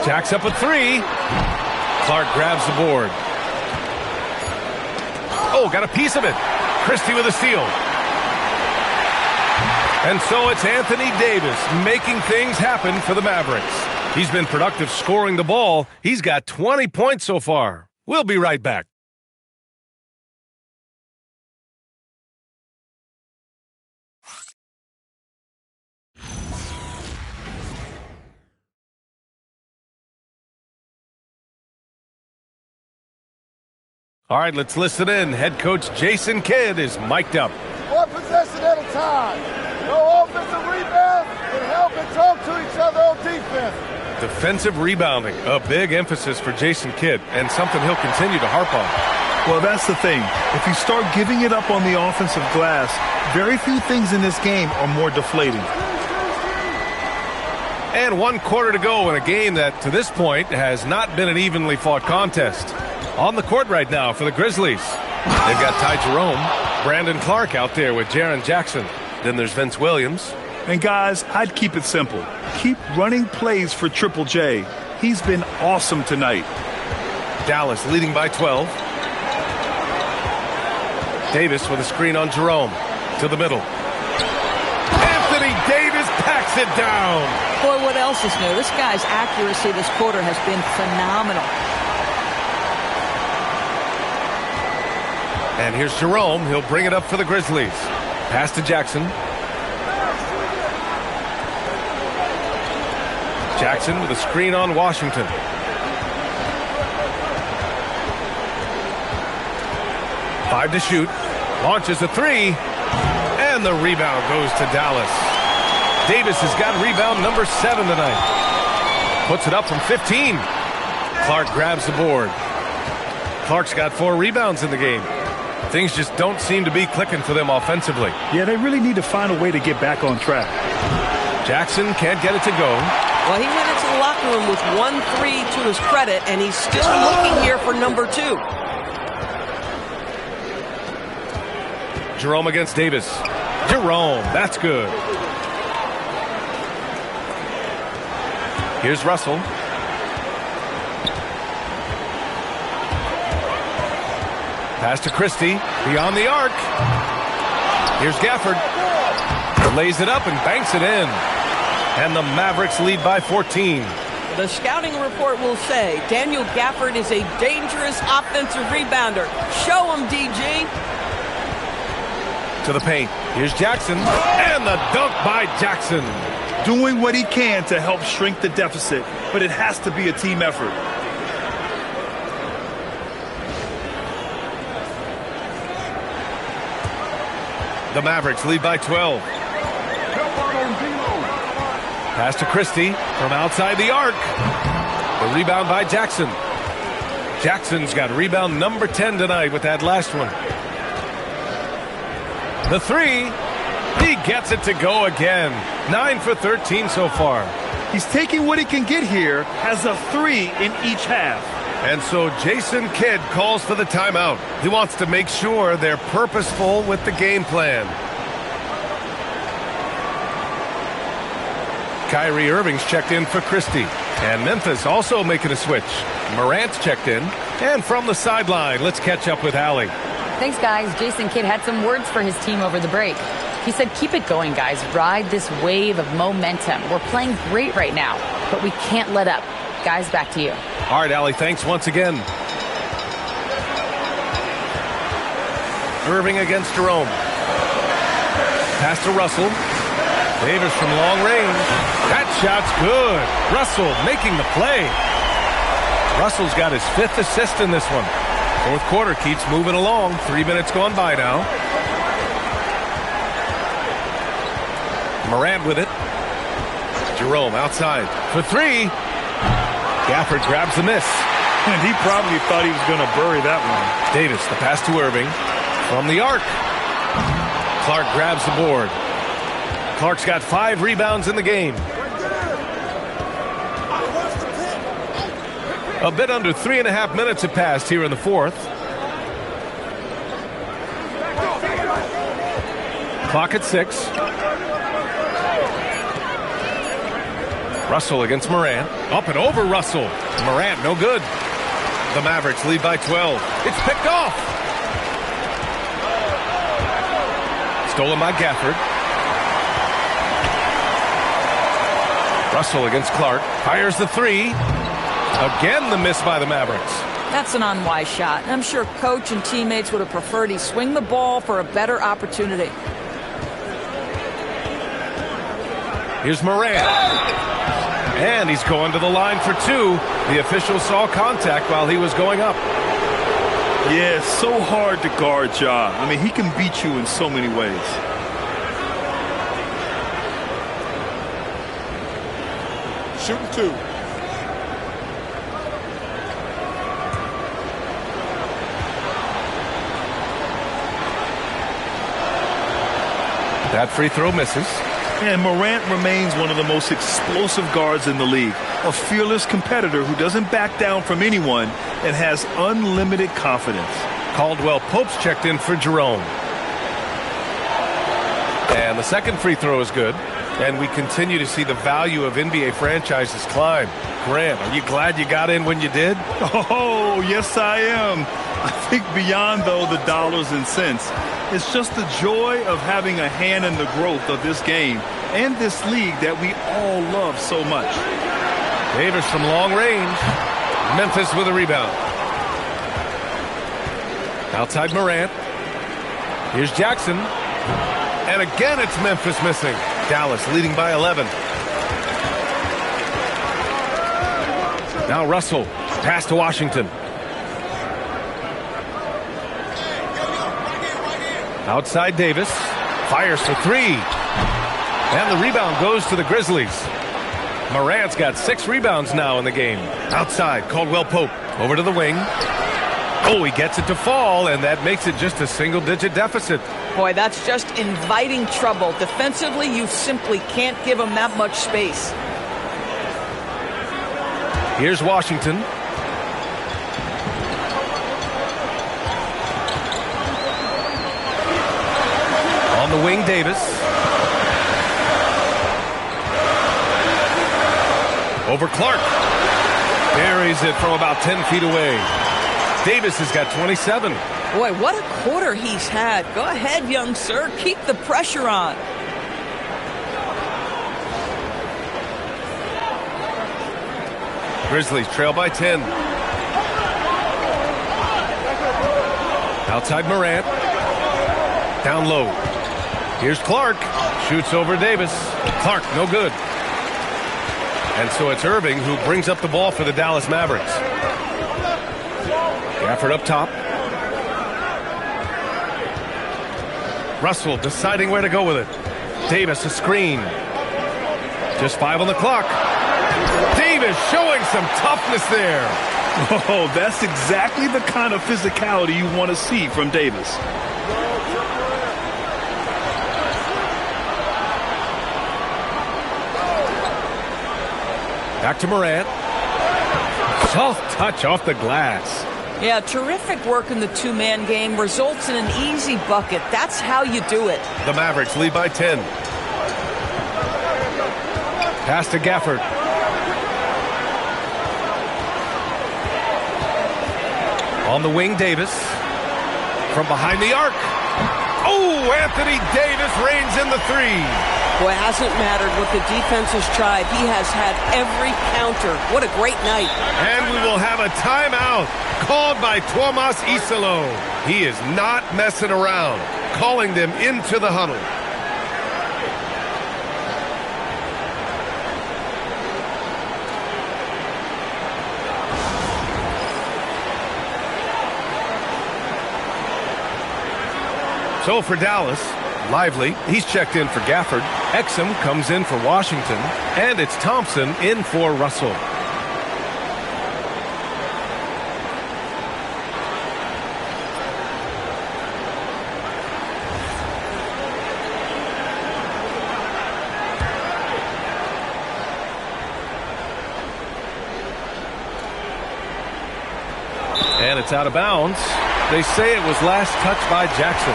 Jacks up a 3. Clark grabs the board. Oh, got a piece of it. Christie with a steal. And so it's Anthony Davis making things happen for the Mavericks. He's been productive scoring the ball. He's got 20 points so far. We'll be right back. All right, let's listen in. Head coach Jason Kidd is mic'd up. One possession at a time. No offensive rebound, and help and talk to each other on defense. Defensive rebounding, a big emphasis for Jason Kidd, and something he'll continue to harp on. Well, that's the thing. If you start giving it up on the offensive glass, very few things in this game are more deflating. And 1 quarter to go in a game that, to this point, has not been an evenly fought contest. On the court right now for the Grizzlies. They've got Ty Jerome, Brandon Clark out there with Jaren Jackson. Then there's Vince Williams. And guys, I'd keep it simple. Keep running plays for Triple J. He's been awesome tonight. Dallas leading by 12. Davis with a screen on Jerome. To the middle. Anthony Davis packs it down. Boy, what else is new? This guy's accuracy this quarter has been phenomenal. And here's Jerome. He'll bring it up for the Grizzlies. Pass to Jackson. Jackson with a screen on Washington. Five to shoot. Launches a 3. And the rebound goes to Dallas. Davis has got rebound number 7 tonight. Puts it up from 15. Clark grabs the board. Clark's got 4 rebounds in the game. Things just don't seem to be clicking for them offensively. Yeah, they really need to find a way to get back on track. Jackson can't get it to go. Well, he went into the locker room with 1 3 to his credit, and he's still looking here for number 2. Jerome against Davis. Jerome, that's good. Here's Russell. Pass to Christie, beyond the arc. Here's Gafford. Lays it up and banks it in. And the Mavericks lead by 14. The scouting report will say Daniel Gafford is a dangerous offensive rebounder. Show him, DG. To the paint. Here's Jackson. And the dunk by Jackson. Doing what he can to help shrink the deficit, but it has to be a team effort. The Mavericks lead by 12. Pass to Christie from outside the arc. The rebound by Jackson. Jackson's got rebound number 10 tonight with that last one. The three. He gets it to go again. 9 for 13 so far. He's taking what he can get here, has a 3 in each half. And so Jason Kidd calls for the timeout. He wants to make sure they're purposeful with the game plan. Kyrie Irving's checked in for Christie. And Memphis also making a switch. Morant's checked in. And from the sideline, let's catch up with Allie. Thanks, guys. Jason Kidd had some words for his team over the break. He said, keep it going, guys. Ride this wave of momentum. We're playing great right now, but we can't let up. Guys, back to you. All right, Allie, thanks once again. Irving against Jerome. Pass to Russell. Davis from long range. That shot's good. Russell making the play. Russell's got his 5th assist in this one. Fourth quarter keeps moving along. 3 minutes gone by now. Morant with it. Jerome outside for 3. Gafford grabs the miss. And he probably thought he was going to bury that one. Davis, the pass to Irving. From the arc. Clark grabs the board. Clark's got 5 rebounds in the game. A bit under 3.5 minutes have passed here in the fourth. Clock at 6. Russell against Morant. Up and over Russell. Morant, no good. The Mavericks lead by 12. It's picked off. Stolen by Gafford. Russell against Clark. Fires the 3. Again, the miss by the Mavericks. That's an unwise shot. I'm sure coach and teammates would have preferred he swing the ball for a better opportunity. Here's Morant. And he's going to the line for 2. The official saw contact while he was going up. Yeah, it's so hard to guard Ja. I mean, he can beat you in so many ways. Shooting 2. That free throw misses. And Morant remains one of the most explosive guards in the league. A fearless competitor who doesn't back down from anyone and has unlimited confidence. Caldwell Pope's checked in for Jerome. And the second free throw is good. And we continue to see the value of NBA franchises climb. Grant, are you glad you got in when you did? Oh, yes, I am. I think beyond, though, the dollars and cents, it's just the joy of having a hand in the growth of this game and this league that we all love so much. Davis from long range. Memphis with a rebound. Outside Morant. Here's Jackson. And again, it's Memphis missing. Dallas leading by 11. Now Russell. Pass to Washington. Outside Davis. Fires for 3. And the rebound goes to the Grizzlies. Morant's got 6 rebounds now in the game. Outside, Caldwell Pope. Over to the wing. Oh, he gets it to fall, and that makes it just a single-digit deficit. Boy, that's just inviting trouble. Defensively, you simply can't give him that much space. Here's Washington. On the wing, Davis. Over Clark. Buries it from about 10 feet away. Davis has got 27. Boy, what a quarter he's had. Go ahead, young sir. Keep the pressure on. Grizzlies trail by 10. Outside Morant. Down low. Here's Clark. Shoots over Davis. Clark, no good. And so it's Irving who brings up the ball for the Dallas Mavericks. Gafford up top. Russell deciding where to go with it. Davis a screen. Just 5 on the clock. Davis showing some toughness there. Oh, that's exactly the kind of physicality you want to see from Davis. Back to Morant. Soft touch off the glass. Yeah, terrific work in the two-man game results in an easy bucket. That's how you do it. The Mavericks lead by 10. Pass to Gafford. On the wing, Davis. From behind the arc. Oh, Anthony Davis reigns in the three. Boy, it hasn't mattered what the defense has tried. He has had every counter. What a great night. And we will have a timeout called by Tomas Isalo. He is not messing around, calling them into the huddle. So for Dallas, Lively, he's checked in for Gafford. Exum comes in for Washington. And it's Thompson in for Russell. And it's out of bounds. They say it was last touched by Jackson.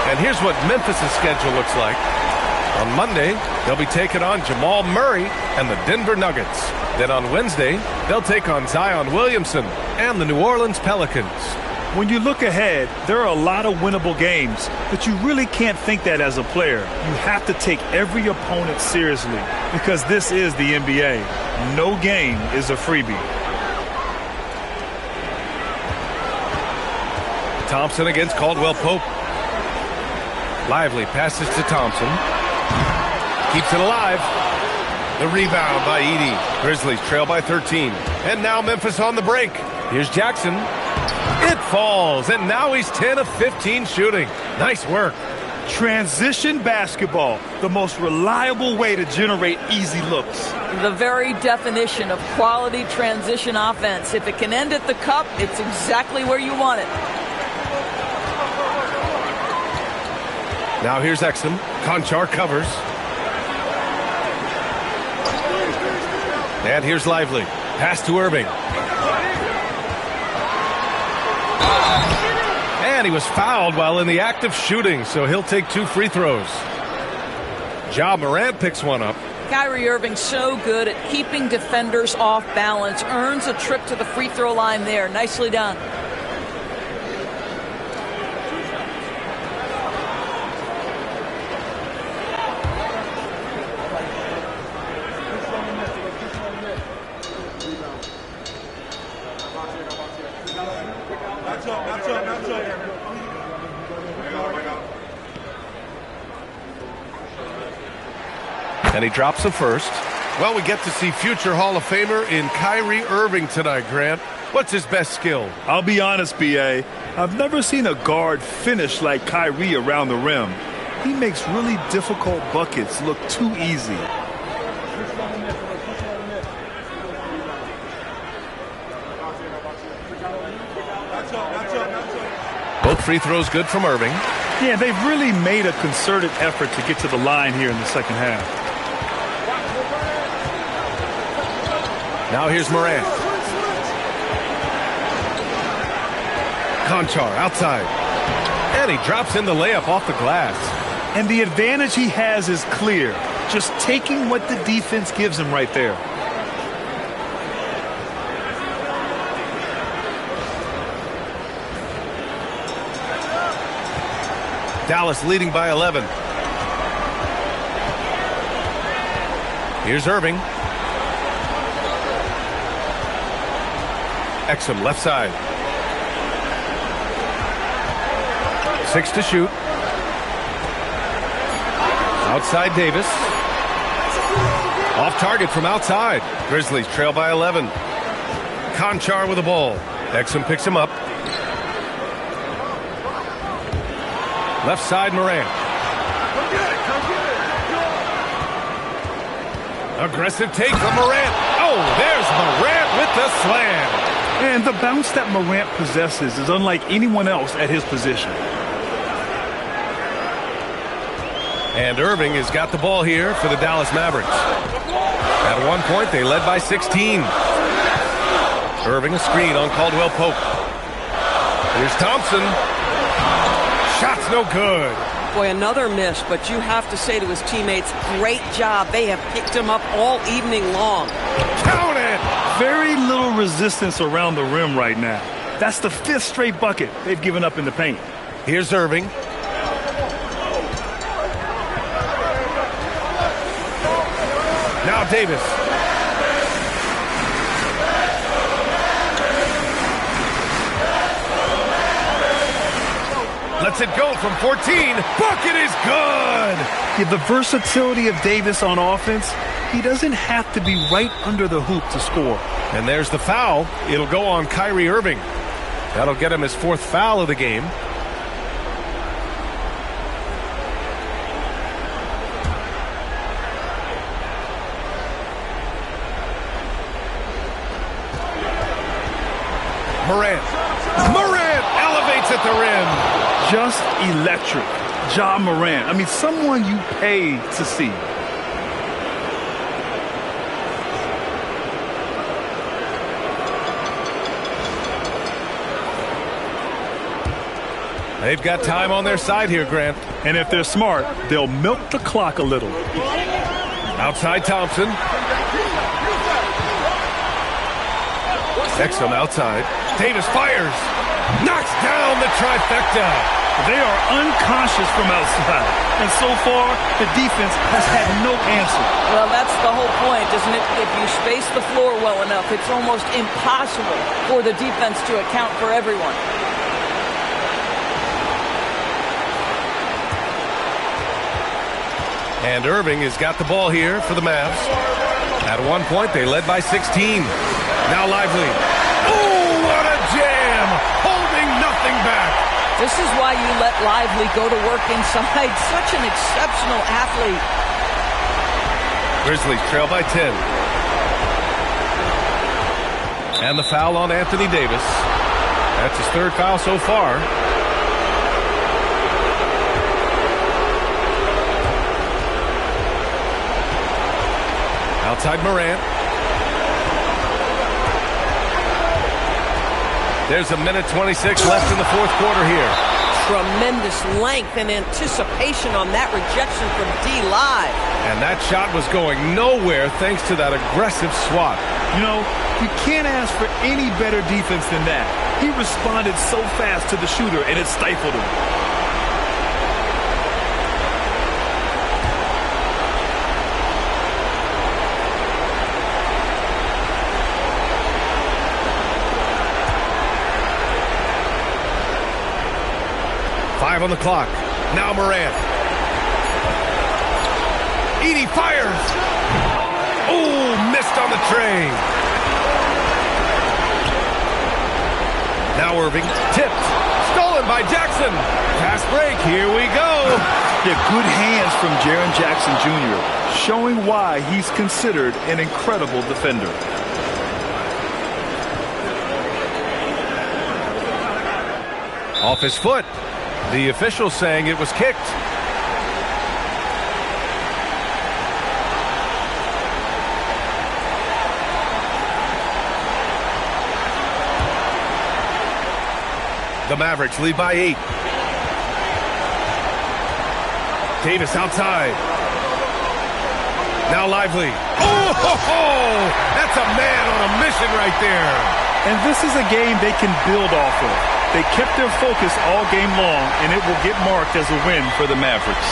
And here's what Memphis' schedule looks like. On Monday, they'll be taking on Jamal Murray and the Denver Nuggets. Then on Wednesday, they'll take on Zion Williamson and the New Orleans Pelicans. When you look ahead, there are a lot of winnable games, but you really can't think that as a player. You have to take every opponent seriously because this is the NBA. No game is a freebie. Thompson against Caldwell Pope. Lively passes to Thompson. Keeps it alive. The rebound by Edey. Grizzlies trail by 13. And now Memphis on the break. Here's Jackson. It falls, and now he's 10 of 15 shooting. Nice work. Transition basketball, the most reliable way to generate easy looks. The very definition of quality transition offense. If it can end at the cup, it's exactly where you want it. Now here's Exum. Conchar covers. And here's Lively. Pass to Irving. And he was fouled while in the act of shooting, so he'll take 2 free throws. Ja Morant picks one up. Kyrie Irving so good at keeping defenders off balance. Earns a trip to the free throw line there. Nicely done. And he drops the first. Well, we get to see future Hall of Famer in Kyrie Irving tonight, Grant. What's his best skill? I'll be honest, B.A. I've never seen a guard finish like Kyrie around the rim. He makes really difficult buckets look too easy. Both free throws good from Irving. Yeah, they've really made a concerted effort to get to the line here in the second half. Now here's Morant. Conchar outside. And he drops in the layup off the glass. And the advantage he has is clear. Just taking what the defense gives him right there. Dallas leading by 11. Here's Irving. Exum left side. 6 to shoot. Outside Davis. Off target from outside. Grizzlies trail by 11. Conchar with the ball. Exum picks him up. Left side Morant. Aggressive take from Morant. Oh, there's Morant with the slam. And the bounce that Morant possesses is unlike anyone else at his position. And Irving has got the ball here for the Dallas Mavericks. At one point, they led by 16. Irving a screen on Caldwell Pope. Here's Thompson. Shot's no good. Boy, another miss, but you have to say to his teammates, great job. They have picked him up all evening long. Count it! Very little resistance around the rim right now. That's the 5th straight bucket they've given up in the paint. Here's Irving. Now Davis. Lets it go from 14. Bucket is good! Yeah, the versatility of Davis on offense, he doesn't have to be right under the hoop to score. And there's the foul. It'll go on Kyrie Irving. That'll get him his 4th foul of the game. Morant elevates at the rim. Just electric. Ja Morant. I mean, someone you pay to see. They've got time on their side here, Grant. And if they're smart, they'll milk the clock a little. Outside Thompson. Exum outside. Davis fires. Knocks down the trifecta. They are unconscious from outside. And so far, the defense has had no answer. Well, that's the whole point, isn't it? If you space the floor well enough, it's almost impossible for the defense to account for everyone. And Irving has got the ball here for the Mavs. At one point, they led by 16. Now Lively. Oh, what a jam! Holding nothing back. This is why you let Lively go to work inside. Such an exceptional athlete. Grizzlies trail by 10. And the foul on Anthony Davis. That's his 3rd foul so far. Outside Morant. There's a minute 26 left in the 4th quarter here. Tremendous length and anticipation on that rejection from D-Live. And that shot was going nowhere thanks to that aggressive swat. You know, you can't ask for any better defense than that. He responded so fast to the shooter, and it stifled him. On the clock. Now Morant. Edey fires. Oh, missed on the tray. Now Irving. Tipped. Stolen by Jackson. Pass break. Here we go. Yeah, good hands from Jaren Jackson Jr., showing why he's considered an incredible defender. Off his foot. The official saying it was kicked. The Mavericks lead by 8. Davis outside. Now Lively. Oh, that's a man on a mission right there. And this is a game they can build off of. They kept their focus all game long, and it will get marked as a win for the Mavericks.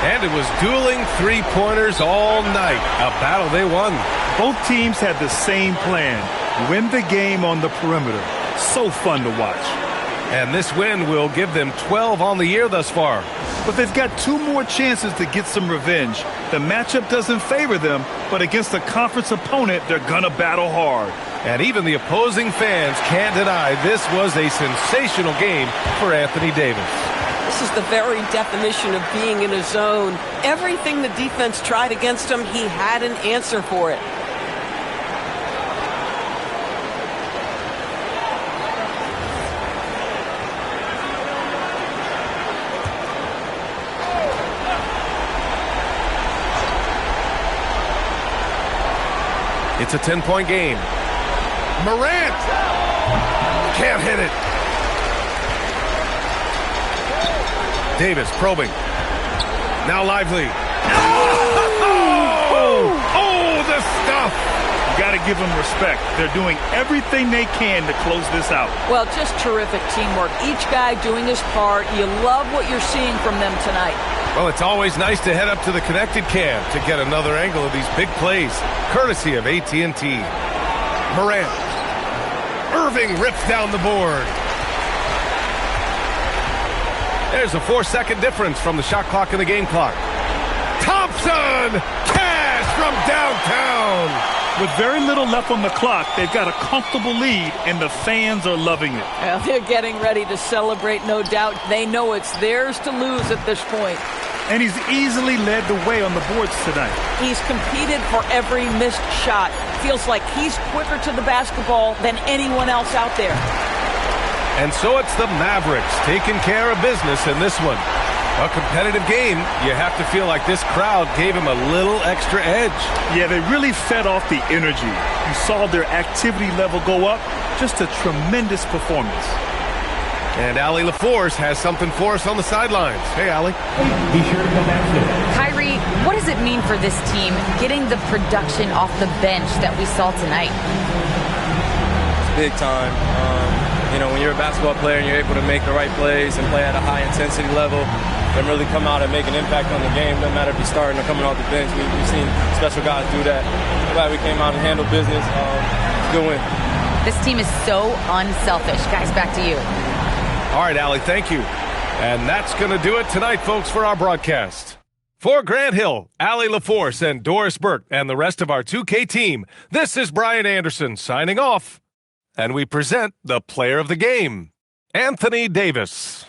And it was dueling three-pointers all night. A battle they won. Both teams had the same plan. win the game on the perimeter. So fun to watch. And this win will give them 12 on the year thus far. But they've got 2 more chances to get some revenge. The matchup doesn't favor them, but against a conference opponent, they're going to battle hard. And even the opposing fans can't deny this was a sensational game for Anthony Davis. This is the very definition of being in a zone. Everything the defense tried against him, he had an answer for it. It's a 10-point game. Morant can't hit it. Davis probing. Now Lively. Oh, the stuff. You got to give them respect. They're doing everything they can to close this out. Well, just terrific teamwork. Each guy doing his part. You love what you're seeing from them tonight. Well, it's always nice to head up to the connected cam to get another angle of these big plays, courtesy of AT&T. Morant. Irving rips down the board. There's a 4-second difference from the shot clock and the game clock. Thompson! Cash from downtown! With very little left on the clock, they've got a comfortable lead, and the fans are loving it. Well, they're getting ready to celebrate, no doubt. They know it's theirs to lose at this point. And he's easily led the way on the boards tonight. He's competed for every missed shot. Feels like he's quicker to the basketball than anyone else out there. And so it's the Mavericks taking care of business in this one. A competitive game, you have to feel like this crowd gave him a little extra edge. Yeah, they really fed off the energy. You saw their activity level go up. Just a tremendous performance. And Allie LaForce has something for us on the sidelines. Hey, Allie. Be sure to come back to it. Kyrie, what does it mean for this team getting the production off the bench that we saw tonight? It's big time. When you're a basketball player and you're able to make the right plays and play at a high intensity level and really come out and make an impact on the game, no matter if you're starting or coming off the bench. We've seen special guys do that. I'm glad we came out and handled business. Good win. This team is so unselfish. Guys, back to you. All right, Allie, thank you. And that's going to do it tonight, folks, for our broadcast. For Grant Hill, Allie LaForce, and Doris Burke, and the rest of our 2K team, this is Brian Anderson signing off. And we present the player of the game, Anthony Davis.